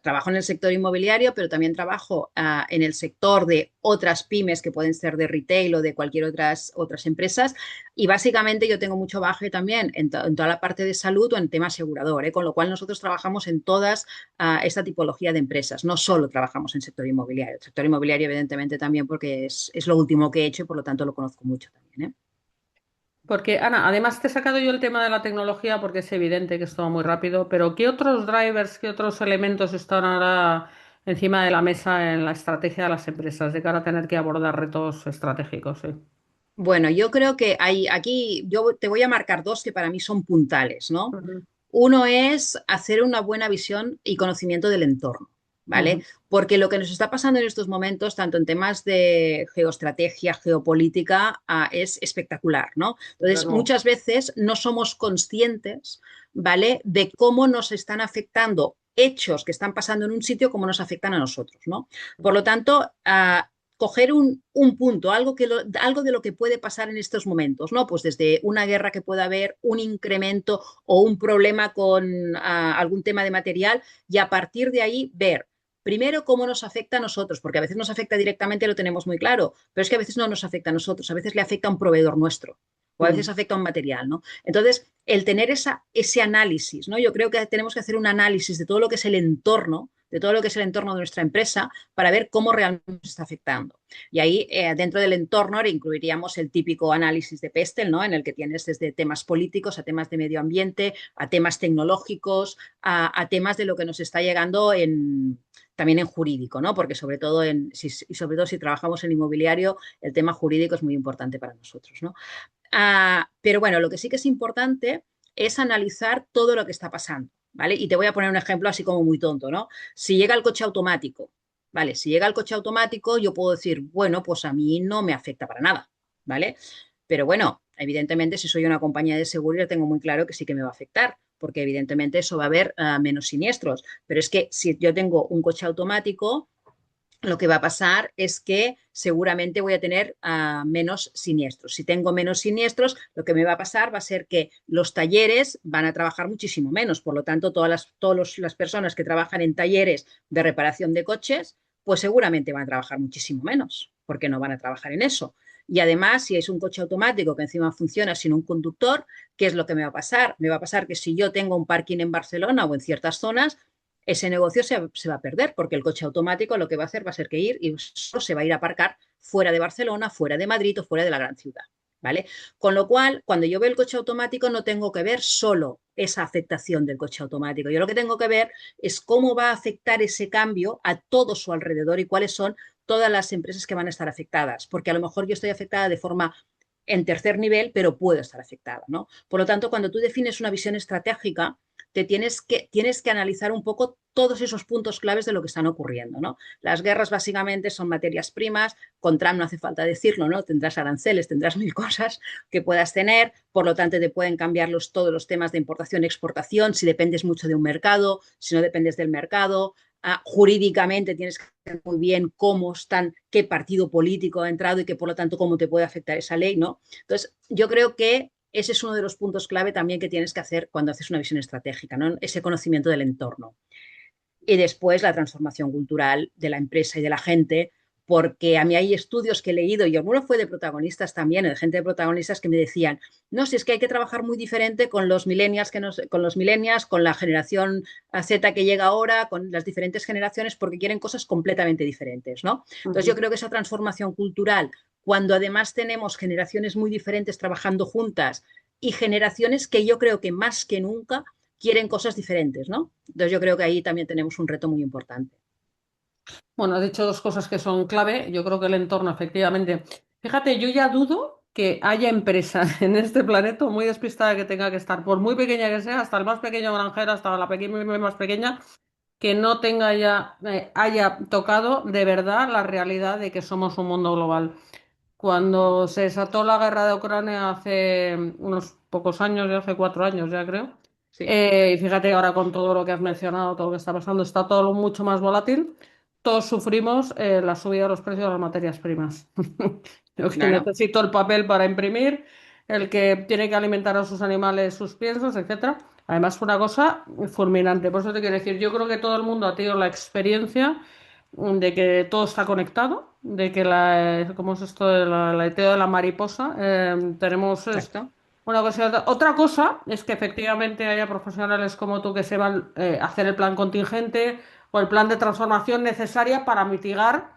trabajo en el sector inmobiliario, pero también trabajo en el sector de otras pymes que pueden ser de retail o de cualquier otras empresas. Y básicamente yo tengo mucho baje también en toda la parte de salud o en tema asegurador, ¿eh? Con lo cual nosotros trabajamos en todas esta tipología de empresas. No solo trabajamos en sector inmobiliario. El sector inmobiliario, evidentemente, también porque es lo último que he hecho y por lo tanto lo conozco mucho también, ¿eh? Porque, Ana, además te he sacado yo el tema de la tecnología porque es evidente que esto va muy rápido, pero ¿qué otros drivers, qué otros elementos están ahora encima de la mesa en la estrategia de las empresas de cara a tener que abordar retos estratégicos? Sí. Bueno, yo creo que hay aquí, yo te voy a marcar dos que para mí son puntales, ¿no? Ujú, Uno es hacer una buena visión y conocimiento del entorno, ¿vale? ujú, Porque lo que nos está pasando en estos momentos, tanto en temas de geoestrategia, geopolítica, es espectacular, ¿no? desde Entonces, luego. muchas veces no somos conscientes, ¿vale? De cómo nos están afectando hechos que están pasando en un sitio, cómo nos afectan a nosotros, ¿no? Por lo tanto, coger un punto, algo de lo que puede pasar en estos momentos, ¿no? Pues desde una guerra que pueda haber, un incremento o un problema con algún tema de material y a partir de ahí ver primero cómo nos afecta a nosotros, porque a veces nos afecta directamente, lo tenemos muy claro, pero es que a veces no nos afecta a nosotros, a veces le afecta a un proveedor nuestro o a veces Mm. afecta a un material, ¿no? Entonces, el tener ese análisis, ¿no? Yo creo que tenemos que hacer un análisis de todo lo que es el entorno, de todo lo que es el entorno de nuestra empresa para ver cómo realmente nos está afectando. Y ahí, dentro del entorno, incluiríamos el típico análisis de Pestel, ¿no? En el que tienes desde temas políticos a temas de medio ambiente, a temas tecnológicos, a temas de lo que nos está llegando también en jurídico, ¿no? Porque sobre todo si trabajamos en inmobiliario, el tema jurídico es muy importante para nosotros, ¿no? Pero bueno, lo que sí que es importante es analizar todo lo que está pasando, ¿vale? Y te voy a poner un ejemplo así como muy tonto, ¿no? Si llega el coche automático, ¿vale? Si llega el coche automático, yo puedo decir, bueno, pues a mí no me afecta para nada, ¿vale? Pero bueno, evidentemente, si soy una compañía de seguridad, tengo muy claro que sí que me va a afectar, porque evidentemente eso va a haber menos siniestros. Pero es que si yo tengo un coche automático, lo que va a pasar es que seguramente voy a tener menos siniestros. Si tengo menos siniestros, lo que me va a pasar va a ser que los talleres van a trabajar muchísimo menos. Por lo tanto, todas las personas que trabajan en talleres de reparación de coches, pues seguramente van a trabajar muchísimo menos, porque no van a trabajar en eso. Y además, si es un coche automático que encima funciona sin un conductor, ¿qué es lo que me va a pasar? Me va a pasar que si yo tengo un parking en Barcelona o en ciertas zonas, ese negocio se va a perder porque el coche automático lo que va a hacer va a ser que ir y solo se va a ir a aparcar fuera de Barcelona, fuera de Madrid o fuera de la gran ciudad. ¿Vale? Con lo cual, cuando yo veo el coche automático, no tengo que ver solo esa afectación del coche automático. Yo lo que tengo que ver es cómo va a afectar ese cambio a todo su alrededor y cuáles son todas las empresas que van a estar afectadas, porque a lo mejor yo estoy afectada de forma en tercer nivel, pero puedo estar afectada, ¿no? Por lo tanto, cuando tú defines una visión estratégica, tienes que analizar un poco todos esos puntos claves de lo que están ocurriendo, ¿no? Las guerras básicamente son materias primas, con Trump no hace falta decirlo, ¿no? Tendrás aranceles, tendrás mil cosas que puedas tener, por lo tanto te pueden cambiar todos los temas de importación y exportación, si dependes mucho de un mercado, si no dependes del mercado, jurídicamente tienes que saber muy bien cómo están, qué partido político ha entrado y que por lo tanto cómo te puede afectar esa ley, ¿no? Entonces, yo creo que ese es uno de los puntos clave también que tienes que hacer cuando haces una visión estratégica, ¿no? Ese conocimiento del entorno. Y después la transformación cultural de la empresa y de la gente, porque a mí hay estudios que he leído, y alguno fue de protagonistas también, de gente de protagonistas que me decían, no, si es que hay que trabajar muy diferente con los millennials, con la generación Z que llega ahora, con las diferentes generaciones, porque quieren cosas completamente diferentes, ¿no? Entonces yo Ujú. creo que esa transformación cultural, cuando además tenemos generaciones muy diferentes trabajando juntas y generaciones que yo creo que más que nunca quieren cosas diferentes, ¿no? Entonces yo creo que ahí también tenemos un reto muy importante. Bueno, has dicho dos cosas que son clave. Yo creo que el entorno, efectivamente. Fíjate, yo ya dudo que haya empresa en este planeta muy despistada que tenga que estar, por muy pequeña que sea, hasta el más pequeño granjero, hasta la pequeña más pequeña, que no tenga ya, haya tocado de verdad la realidad de que somos un mundo global. Cuando se desató la guerra de Ucrania hace unos pocos años, ya hace 4 años ya creo, Sí, y fíjate ahora con todo lo que has mencionado, todo lo que está pasando, está todo mucho más volátil. Todos sufrimos la subida de los precios de las materias primas. Yo que claro. necesito el papel para imprimir, el que tiene que alimentar a sus animales sus piensos, etcétera. Además fue una cosa fulminante. Por eso te quiero decir, yo creo que todo el mundo ha tenido la experiencia de que todo está conectado, de que ¿cómo es esto de la eteo de la mariposa? Tenemos Exacto. una cosa. Otra cosa es que efectivamente haya profesionales como tú que se van a hacer el plan contingente o el plan de transformación necesaria para mitigar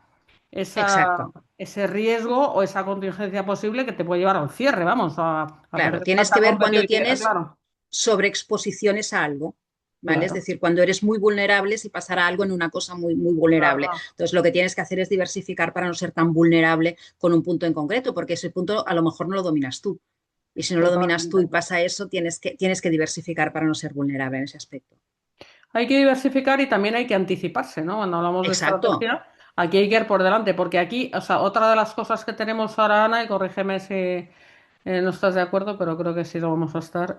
esa, Exacto. ese riesgo o esa contingencia posible que te puede llevar a un cierre, vamos, a Claro, perder tienes que tanta ver cuando competitividad, tienes claro, sobreexposiciones a algo, ¿vale? Es claro, decir, cuando eres muy vulnerable, si pasará algo en una cosa muy, muy vulnerable. claro, Entonces, lo que tienes que hacer es diversificar para no ser tan vulnerable con un punto en concreto, porque ese punto a lo mejor no lo dominas tú. Y si no lo dominas tú y totalmente. pasa eso, tienes que diversificar para no ser vulnerable en ese aspecto. Hay que diversificar y también hay que anticiparse, ¿no? Cuando hablamos de Exacto. estrategia, aquí hay que ir por delante, porque aquí, o sea, otra de las cosas que tenemos ahora, Ana, y corrígeme si no estás de acuerdo, pero creo que sí lo vamos a estar,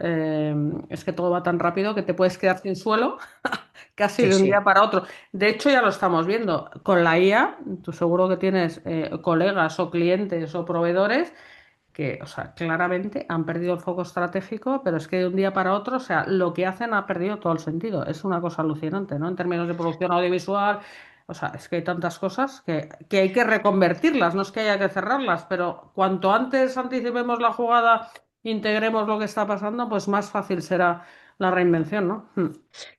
es que todo va tan rápido que te puedes quedar sin suelo casi Sí, de un día sí. para otro. De hecho, ya lo estamos viendo. Con la IA, tú seguro que tienes colegas o clientes o proveedores que, o sea, claramente han perdido el foco estratégico, pero es que de un día para otro, o sea, lo que hacen ha perdido todo el sentido. Es una cosa alucinante, ¿no? En términos de producción audiovisual, o sea, es que hay tantas cosas que hay que reconvertirlas, no es que haya que cerrarlas, pero cuanto antes anticipemos la jugada, integremos lo que está pasando, pues más fácil será la reinvención, ¿no?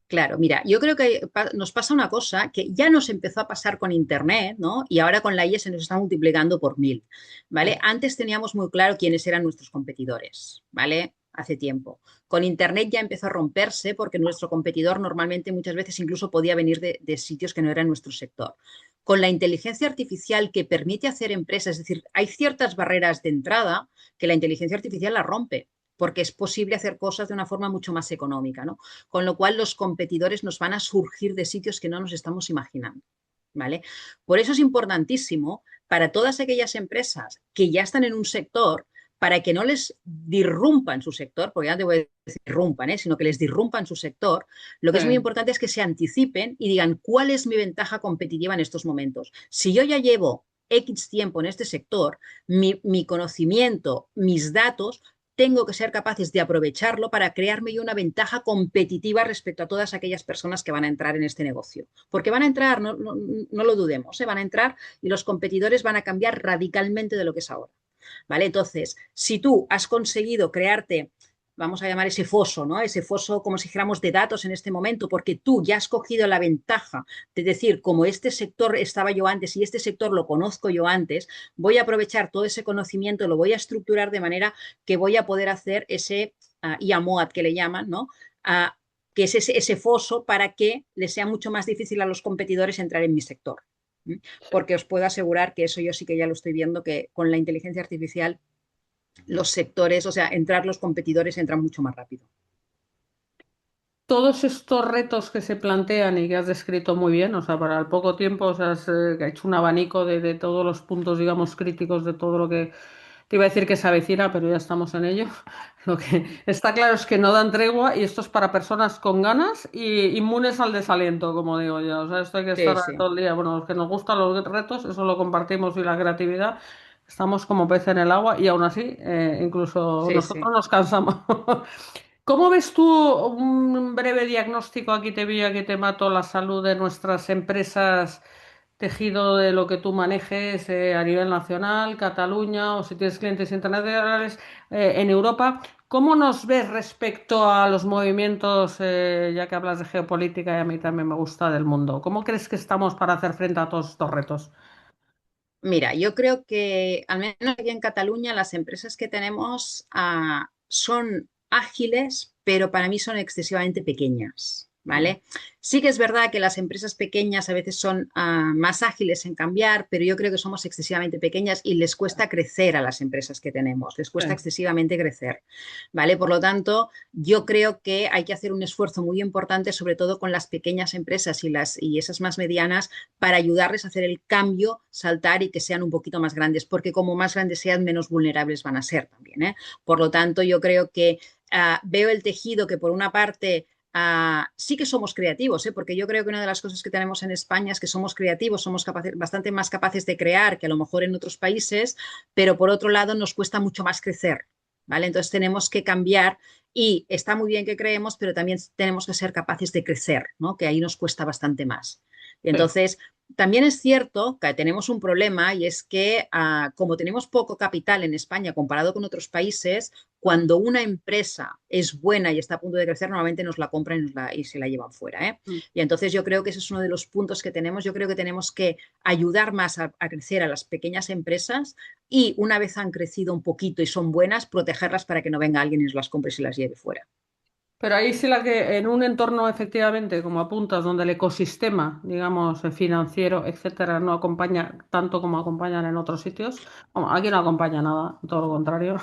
Claro, mira, yo creo que nos pasa una cosa que ya nos empezó a pasar con Internet, ¿no? Y ahora con la IA se nos está multiplicando por 1000, ¿vale? Antes teníamos muy claro quiénes eran nuestros competidores, ¿vale? Hace tiempo. Con Internet ya empezó a romperse porque nuestro competidor normalmente muchas veces incluso podía venir de sitios que no eran nuestro sector. Con la inteligencia artificial que permite hacer empresas, es decir, hay ciertas barreras de entrada que la inteligencia artificial la rompe porque es posible hacer cosas de una forma mucho más económica, ¿no? Con lo cual los competidores nos van a surgir de sitios que no nos estamos imaginando. ¿Vale? Por eso es importantísimo para todas aquellas empresas que ya están en un sector, para que no les disrumpan su sector, porque ya no te voy a decir disrumpan, sino que les disrumpan su sector, lo que es muy Sí. importante es que se anticipen y digan cuál es mi ventaja competitiva en estos momentos. Si yo ya llevo X tiempo en este sector, mi conocimiento, mis datos tengo que ser capaces de aprovecharlo para crearme yo una ventaja competitiva respecto a todas aquellas personas que van a entrar en este negocio. Porque van a entrar, no lo dudemos, van a entrar y los competidores van a cambiar radicalmente de lo que es ahora. ¿Vale? Entonces, si tú has conseguido crearte, vamos a llamar ese foso, ¿no? Ese foso como si dijéramos de datos en este momento, porque tú ya has cogido la ventaja de decir, como este sector estaba yo antes y este sector lo conozco yo antes, voy a aprovechar todo ese conocimiento, lo voy a estructurar de manera que voy a poder hacer ese IAMOAD que le llaman, ¿no? Que es ese foso para que les sea mucho más difícil a los competidores entrar en mi sector. Porque os puedo asegurar que eso yo sí que ya lo estoy viendo, que con la inteligencia artificial los sectores, o sea, entrar los competidores entran mucho más rápido. Todos estos retos que se plantean y que has descrito muy bien, o sea, para el poco tiempo, o sea, has hecho un abanico de todos los puntos, digamos, críticos de todo lo que te iba a decir que se avecina, pero ya estamos en ello. Lo que está claro es que no dan tregua y esto es para personas con ganas y inmunes al desaliento, como digo yo. O sea, esto hay que estar Sí, sí, todo el día. Bueno, los que nos gustan los retos, eso lo compartimos y la creatividad. Estamos como pez en el agua y aún así, incluso sí, nosotros sí. nos cansamos. ¿Cómo ves tú un breve diagnóstico? Aquí te vi, aquí te mato la salud de nuestras empresas, tejido de lo que tú manejes a nivel nacional, Cataluña o si tienes clientes internacionales en Europa. ¿Cómo nos ves respecto a los movimientos, ya que hablas de geopolítica y a mí también me gusta del mundo? ¿Cómo crees que estamos para hacer frente a todos estos retos? Mira, yo creo que al menos aquí en Cataluña las empresas que tenemos son ágiles, pero para mí son excesivamente pequeñas, Mm, ¿vale? Sí que es verdad que las empresas pequeñas a veces son más ágiles en cambiar, pero yo creo que somos excesivamente pequeñas y les cuesta crecer a las empresas que tenemos, les sí. cuesta excesivamente crecer, ¿vale? Por lo tanto, yo creo que hay que hacer un esfuerzo muy importante, sobre todo con las pequeñas empresas y esas más medianas, para ayudarles a hacer el cambio, saltar y que sean un poquito más grandes, porque como más grandes sean, menos vulnerables van a ser también. Por lo tanto, yo creo que veo el tejido que por una parte sí que somos creativos, porque yo creo que una de las cosas que tenemos en España es que somos creativos, somos bastante más capaces de crear que a lo mejor en otros países, pero por otro lado nos cuesta mucho más crecer. ¿vale? Entonces tenemos que cambiar y está muy bien que creemos, pero también tenemos que ser capaces de crecer, ¿no? Que ahí nos cuesta bastante más. Y Sí. entonces, también es cierto que tenemos un problema y es que como tenemos poco capital en España comparado con otros países, Mm, cuando una empresa es buena y está a punto de crecer, normalmente nos la compran y se la llevan fuera, ¿eh? mm. Y entonces yo creo que ese es uno de los puntos que tenemos. Yo creo que tenemos que ayudar más a crecer a las pequeñas empresas y una vez han crecido un poquito y son buenas, protegerlas para que no venga alguien y las compre y se las lleve fuera. Pero ahí sí la que en un entorno efectivamente, como apuntas, donde el ecosistema, digamos, financiero, etcétera, no acompaña tanto como acompañan en otros sitios. Bueno, aquí no acompaña nada, todo lo contrario.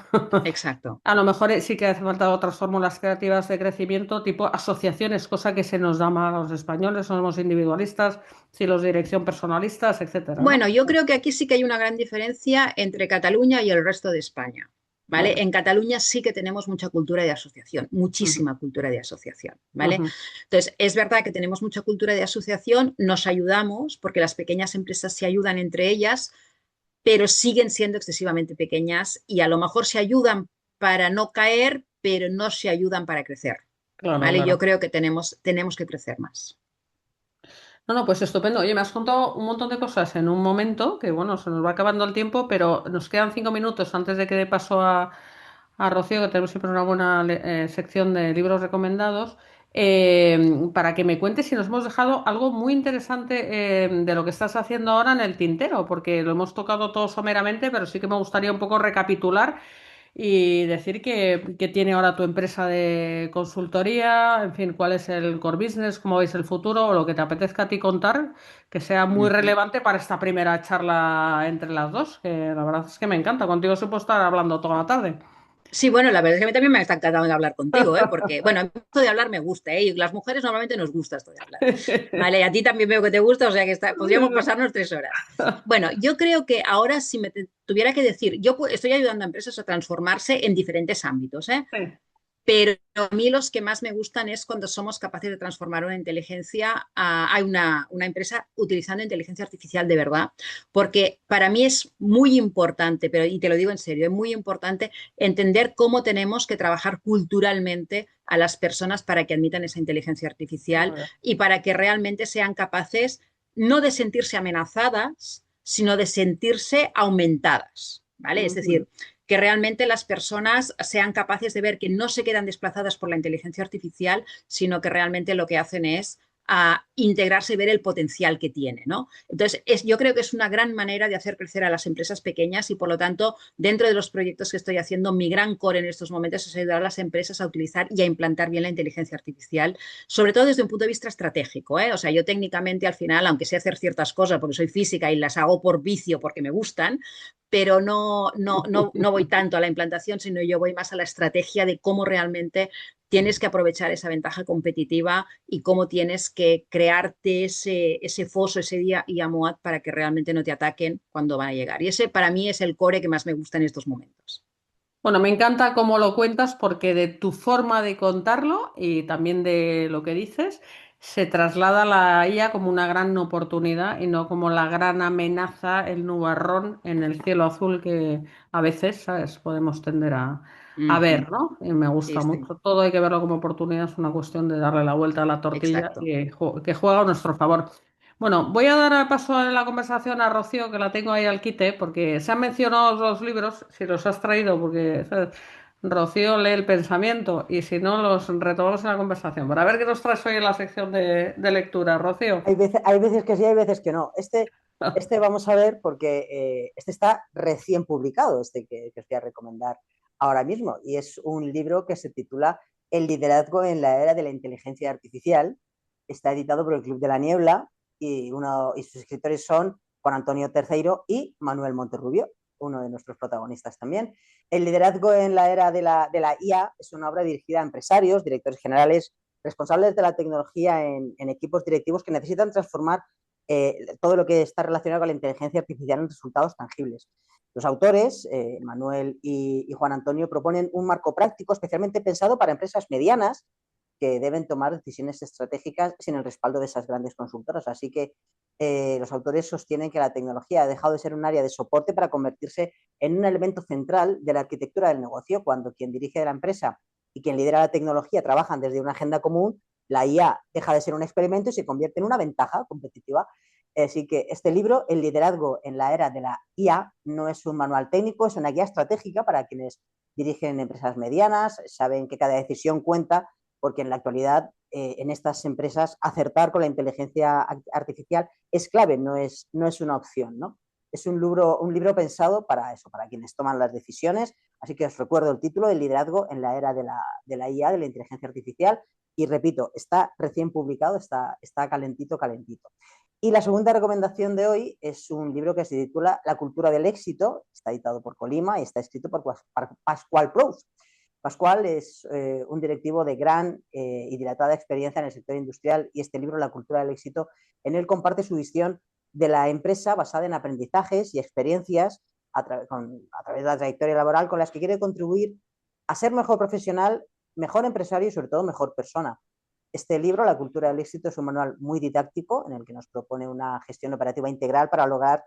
Exacto. A lo mejor sí que hace falta otras fórmulas creativas de crecimiento, tipo asociaciones, cosa que se nos da mal a los españoles, somos individualistas, si los de dirección personalistas, etcétera, ¿no? Bueno, yo creo que aquí sí que hay una gran diferencia entre Cataluña y el resto de España. ¿Vale? Bueno, En Cataluña sí que tenemos mucha cultura de asociación, ujú, muchísima cultura de asociación, ¿vale? ujú, Entonces, es verdad que tenemos mucha cultura de asociación, nos ayudamos porque las pequeñas empresas se ayudan entre ellas, pero siguen siendo excesivamente pequeñas y a lo mejor se ayudan para no caer, pero no se ayudan para crecer, claro, ¿vale? Yo claro. creo que tenemos que crecer más. No, no, pues estupendo. Oye, me has contado un montón de cosas en un momento, que bueno, se nos va acabando el tiempo, pero nos quedan 5 minutos antes de que dé paso a Rocío, que tenemos siempre una buena sección de libros recomendados, para que me cuentes si nos hemos dejado algo muy interesante de lo que estás haciendo ahora en el tintero, porque lo hemos tocado todo someramente, pero sí que me gustaría un poco recapitular y decir que tiene ahora tu empresa de consultoría, en fin, cuál es el core business, cómo veis el futuro o lo que te apetezca a ti contar, que sea muy Uh -huh. relevante para esta primera charla entre las dos, que la verdad es que me encanta. Contigo se puede estar hablando toda la tarde. Sí, bueno, la verdad es que a mí también me está encantado de hablar contigo, ¿eh? Porque, bueno, a mí esto de hablar me gusta, ¿eh? Y las mujeres normalmente nos gusta esto de hablar. Vale, a ti también veo que te gusta, o sea que podríamos pasarnos 3 horas. Bueno, yo creo que ahora si me tuviera que decir, yo estoy ayudando a empresas a transformarse en diferentes ámbitos, ¿eh? Sí. Pero a mí los que más me gustan es cuando somos capaces de transformar una inteligencia a una empresa utilizando inteligencia artificial de verdad, porque para mí es muy importante, pero y te lo digo en serio, es muy importante entender cómo tenemos que trabajar culturalmente a las personas para que admitan esa inteligencia artificial Muy bien. y para que realmente sean capaces no de sentirse amenazadas, sino de sentirse aumentadas, ¿vale? Es Ujú. decir, que realmente las personas sean capaces de ver que no se quedan desplazadas por la inteligencia artificial, sino que realmente lo que hacen es integrarse y ver el potencial que tiene, ¿no? Entonces, yo creo que es una gran manera de hacer crecer a las empresas pequeñas y, por lo tanto, dentro de los proyectos que estoy haciendo, mi gran core en estos momentos es ayudar a las empresas a utilizar y a implantar bien la inteligencia artificial, sobre todo desde un punto de vista estratégico, ¿eh? O sea, yo técnicamente, al final, aunque sé hacer ciertas cosas porque soy física y las hago por vicio porque me gustan, pero no voy tanto a la implantación, sino yo voy más a la estrategia de cómo realmente tienes que aprovechar esa ventaja competitiva y cómo tienes que crearte ese foso, ese día y AMOAD para que realmente no te ataquen cuando van a llegar. Y ese para mí es el core que más me gusta en estos momentos. Bueno, me encanta cómo lo cuentas porque de tu forma de contarlo y también de lo que dices, se traslada la IA como una gran oportunidad y no como la gran amenaza, el nubarrón en el cielo azul que a veces, ¿sabes?, podemos tender Uh a -huh. ver, ¿no? Y me gusta Sí, sí, mucho. Todo hay que verlo como oportunidad, es una cuestión de darle la vuelta a la tortilla exacto. y que juega a nuestro favor. Bueno, voy a dar el paso en la conversación a Rocío, que la tengo ahí al quite, porque se han mencionado los libros, si los has traído, porque ¿sabes? Rocío lee el pensamiento y si no, los retomamos en la conversación. Para ver qué nos traes hoy en la sección de lectura, Rocío. Hay veces que sí, hay veces que no. Este vamos a ver porque este está recién publicado, este que os voy a recomendar ahora mismo. Y es un libro que se titula El liderazgo en la era de la inteligencia artificial. Está editado por el Club de la Niebla y sus escritores son Juan Antonio Terceiro y Manuel Monterrubio, uno de nuestros protagonistas también. El liderazgo en la era de la IA es una obra dirigida a empresarios, directores generales, responsables de la tecnología en equipos directivos que necesitan transformar todo lo que está relacionado con la inteligencia artificial en resultados tangibles. Los autores, Manuel y Juan Antonio, proponen un marco práctico especialmente pensado para empresas medianas que deben tomar decisiones estratégicas sin el respaldo de esas grandes consultoras. Así que los autores sostienen que la tecnología ha dejado de ser un área de soporte para convertirse en un elemento central de la arquitectura del negocio. Cuando quien dirige la empresa y quien lidera la tecnología trabajan desde una agenda común, la IA deja de ser un experimento y se convierte en una ventaja competitiva. Así que este libro, El liderazgo en la era de la IA, no es un manual técnico, es una guía estratégica para quienes dirigen empresas medianas, saben que cada decisión cuenta, porque en la actualidad en estas empresas acertar con la inteligencia artificial es clave, no es una opción, ¿no? Es un libro pensado para eso, para quienes toman las decisiones. Así que os recuerdo el título, El liderazgo en la era de la IA, de la inteligencia artificial. Y repito, está recién publicado, está calentito, calentito. Y la segunda recomendación de hoy es un libro que se titula La cultura del éxito, está editado por Colima y está escrito por Pascual Proust. Pascual es un directivo de gran y dilatada experiencia en el sector industrial y este libro, La cultura del éxito, en él comparte su visión de la empresa basada en aprendizajes y experiencias a través de la trayectoria laboral con las que quiere contribuir a ser mejor profesional, mejor empresario y sobre todo mejor persona. Este libro, La cultura del éxito, es un manual muy didáctico en el que nos propone una gestión operativa integral para lograr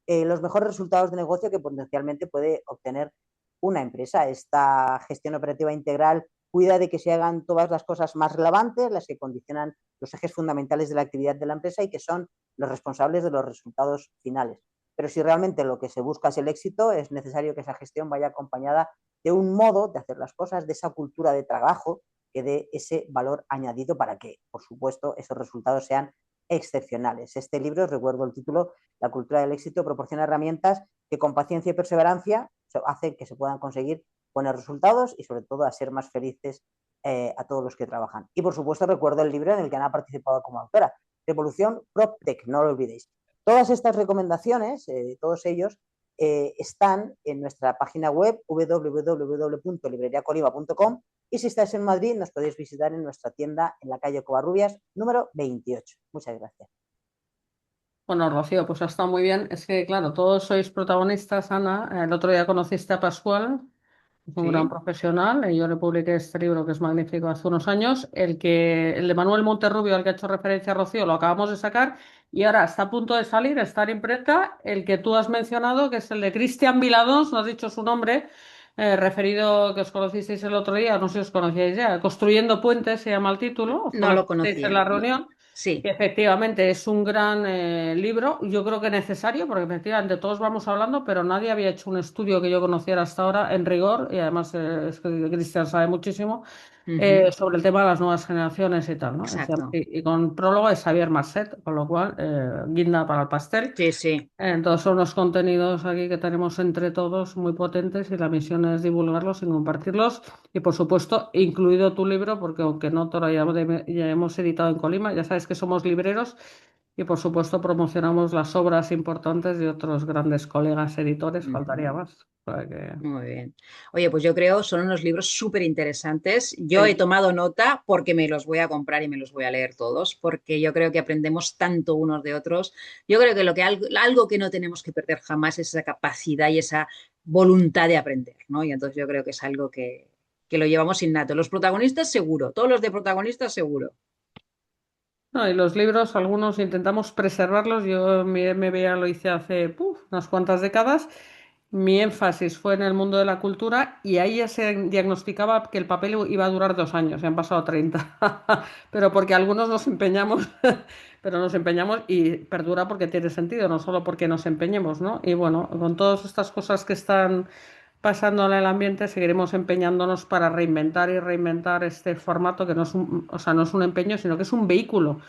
los mejores resultados de negocio que potencialmente puede obtener una empresa. Esta gestión operativa integral cuida de que se hagan todas las cosas más relevantes, las que condicionan los ejes fundamentales de la actividad de la empresa y que son los responsables de los resultados finales. Pero si realmente lo que se busca es el éxito, es necesario que esa gestión vaya acompañada de un modo de hacer las cosas, de esa cultura de trabajo que dé ese valor añadido para que, por supuesto, esos resultados sean excepcionales. Este libro, recuerdo el título, La cultura del éxito, proporciona herramientas que con paciencia y perseverancia hacen que se puedan conseguir buenos resultados y sobre todo a ser más felices a todos los que trabajan. Y por supuesto recuerdo el libro en el que Ana ha participado como autora, Revolución PropTech, no lo olvidéis. Todas estas recomendaciones, todos ellos, están en nuestra página web www.libreriacolima.com y si estáis en Madrid nos podéis visitar en nuestra tienda en la calle Covarrubias número 28. Muchas gracias. Bueno, Rocío, pues ha estado muy bien. Es que, claro, todos sois protagonistas, Ana. El otro día conociste a Pascual, es un gran Sí. profesional, y yo le publiqué este libro que es magnífico hace unos años. El de Manuel Monterrubio, al que ha hecho referencia Rocío, lo acabamos de sacar y ahora está a punto de salir, está en imprenta, el que tú has mencionado, que es el de Cristian Viladós, no has dicho su nombre, referido que os conocisteis el otro día, no sé si os conocíais ya, Construyendo Puentes se llama el título, os No lo conocisteis en la conocía. No. reunión. Y Sí. efectivamente es un gran libro, yo creo que necesario, porque efectivamente todos vamos hablando, pero nadie había hecho un estudio que yo conociera hasta ahora en rigor, y además es que Cristian sabe muchísimo, Ujú. sobre el tema de las nuevas generaciones y tal, ¿no? Exacto. Y con prólogo de Xavier Marcet, con lo cual, guinda para el pastel. Sí, sí. Entonces son unos contenidos aquí que tenemos entre todos muy potentes y la misión es divulgarlos y compartirlos. Y por supuesto, incluido tu libro, porque aunque no te lo ya hemos editado en Colima, ya sabes que somos libreros y por supuesto promocionamos las obras importantes de otros grandes colegas editores, faltaría Ujú. más. O sea que, Muy bien. Oye, pues yo creo son unos libros súper interesantes. Yo he sí. tomado nota porque me los voy a comprar y me los voy a leer todos, porque yo creo que aprendemos tanto unos de otros. Yo creo que algo que no tenemos que perder jamás es esa capacidad y esa voluntad de aprender, ¿no? Y entonces yo creo que es algo que lo llevamos innato. Los protagonistas seguro, todos los de protagonistas seguro. No, y los libros, algunos intentamos preservarlos. Yo mi MBA lo hice hace unas cuantas décadas. Mi énfasis fue en el mundo de la cultura y ahí ya se diagnosticaba que el papel iba a durar 2 años, y han pasado 30. Pero porque algunos nos empeñamos, pero nos empeñamos y perdura porque tiene sentido, no solo porque nos empeñemos, ¿no? Y bueno, con todas estas cosas que están pasando en el ambiente, seguiremos empeñándonos para reinventar y reinventar este formato que no es un, o sea, no es un empeño, sino que es un vehículo, Bueno,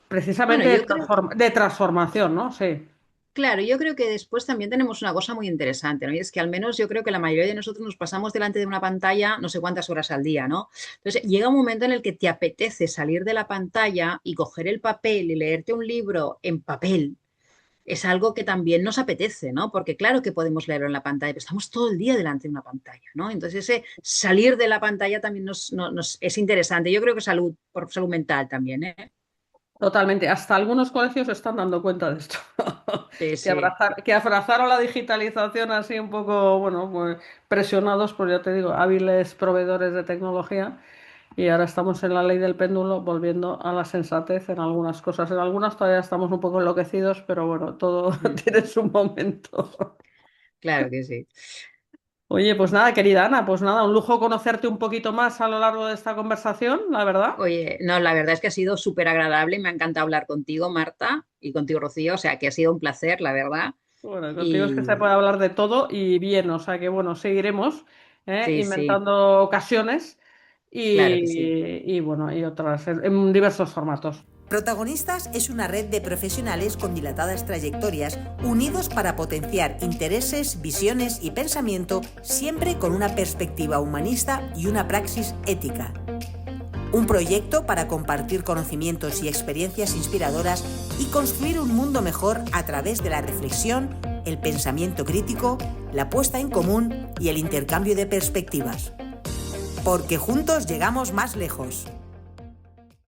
precisamente yo creo. de transformación, ¿no? Sí. Claro, yo creo que después también tenemos una cosa muy interesante, ¿no? Y es que al menos yo creo que la mayoría de nosotros nos pasamos delante de una pantalla no sé cuántas horas al día, ¿no? Entonces llega un momento en el que te apetece salir de la pantalla y coger el papel y leerte un libro en papel. Es algo que también nos apetece, ¿no? Porque claro que podemos leerlo en la pantalla, pero estamos todo el día delante de una pantalla, ¿no? Entonces ese salir de la pantalla también es interesante. Yo creo que por salud mental también, ¿eh? Totalmente. Hasta algunos colegios se están dando cuenta de esto. Sí, sí. Que abrazaron la digitalización así un poco, bueno, pues presionados por, ya te digo, hábiles proveedores de tecnología. y ahora estamos en la ley del péndulo, volviendo a la sensatez en algunas cosas. En algunas todavía estamos un poco enloquecidos, pero bueno, todo tiene su momento. Claro que sí. Oye, pues nada, querida Ana, pues nada, un lujo conocerte un poquito más a lo largo de esta conversación, la verdad. Oye, no, la verdad es que ha sido súper agradable y me ha encantado hablar contigo, Marta, y contigo, Rocío, o sea que ha sido un placer, la verdad. Bueno, contigo es que se Y puede hablar de todo y bien, o sea que bueno, seguiremos sí, sí, inventando ocasiones claro que sí. y bueno, y otras en diversos formatos. Protagonistas es una red de profesionales con dilatadas trayectorias, unidos para potenciar intereses, visiones y pensamiento, siempre con una perspectiva humanista y una praxis ética. Un proyecto para compartir conocimientos y experiencias inspiradoras y construir un mundo mejor a través de la reflexión, el pensamiento crítico, la puesta en común y el intercambio de perspectivas. Porque juntos llegamos más lejos.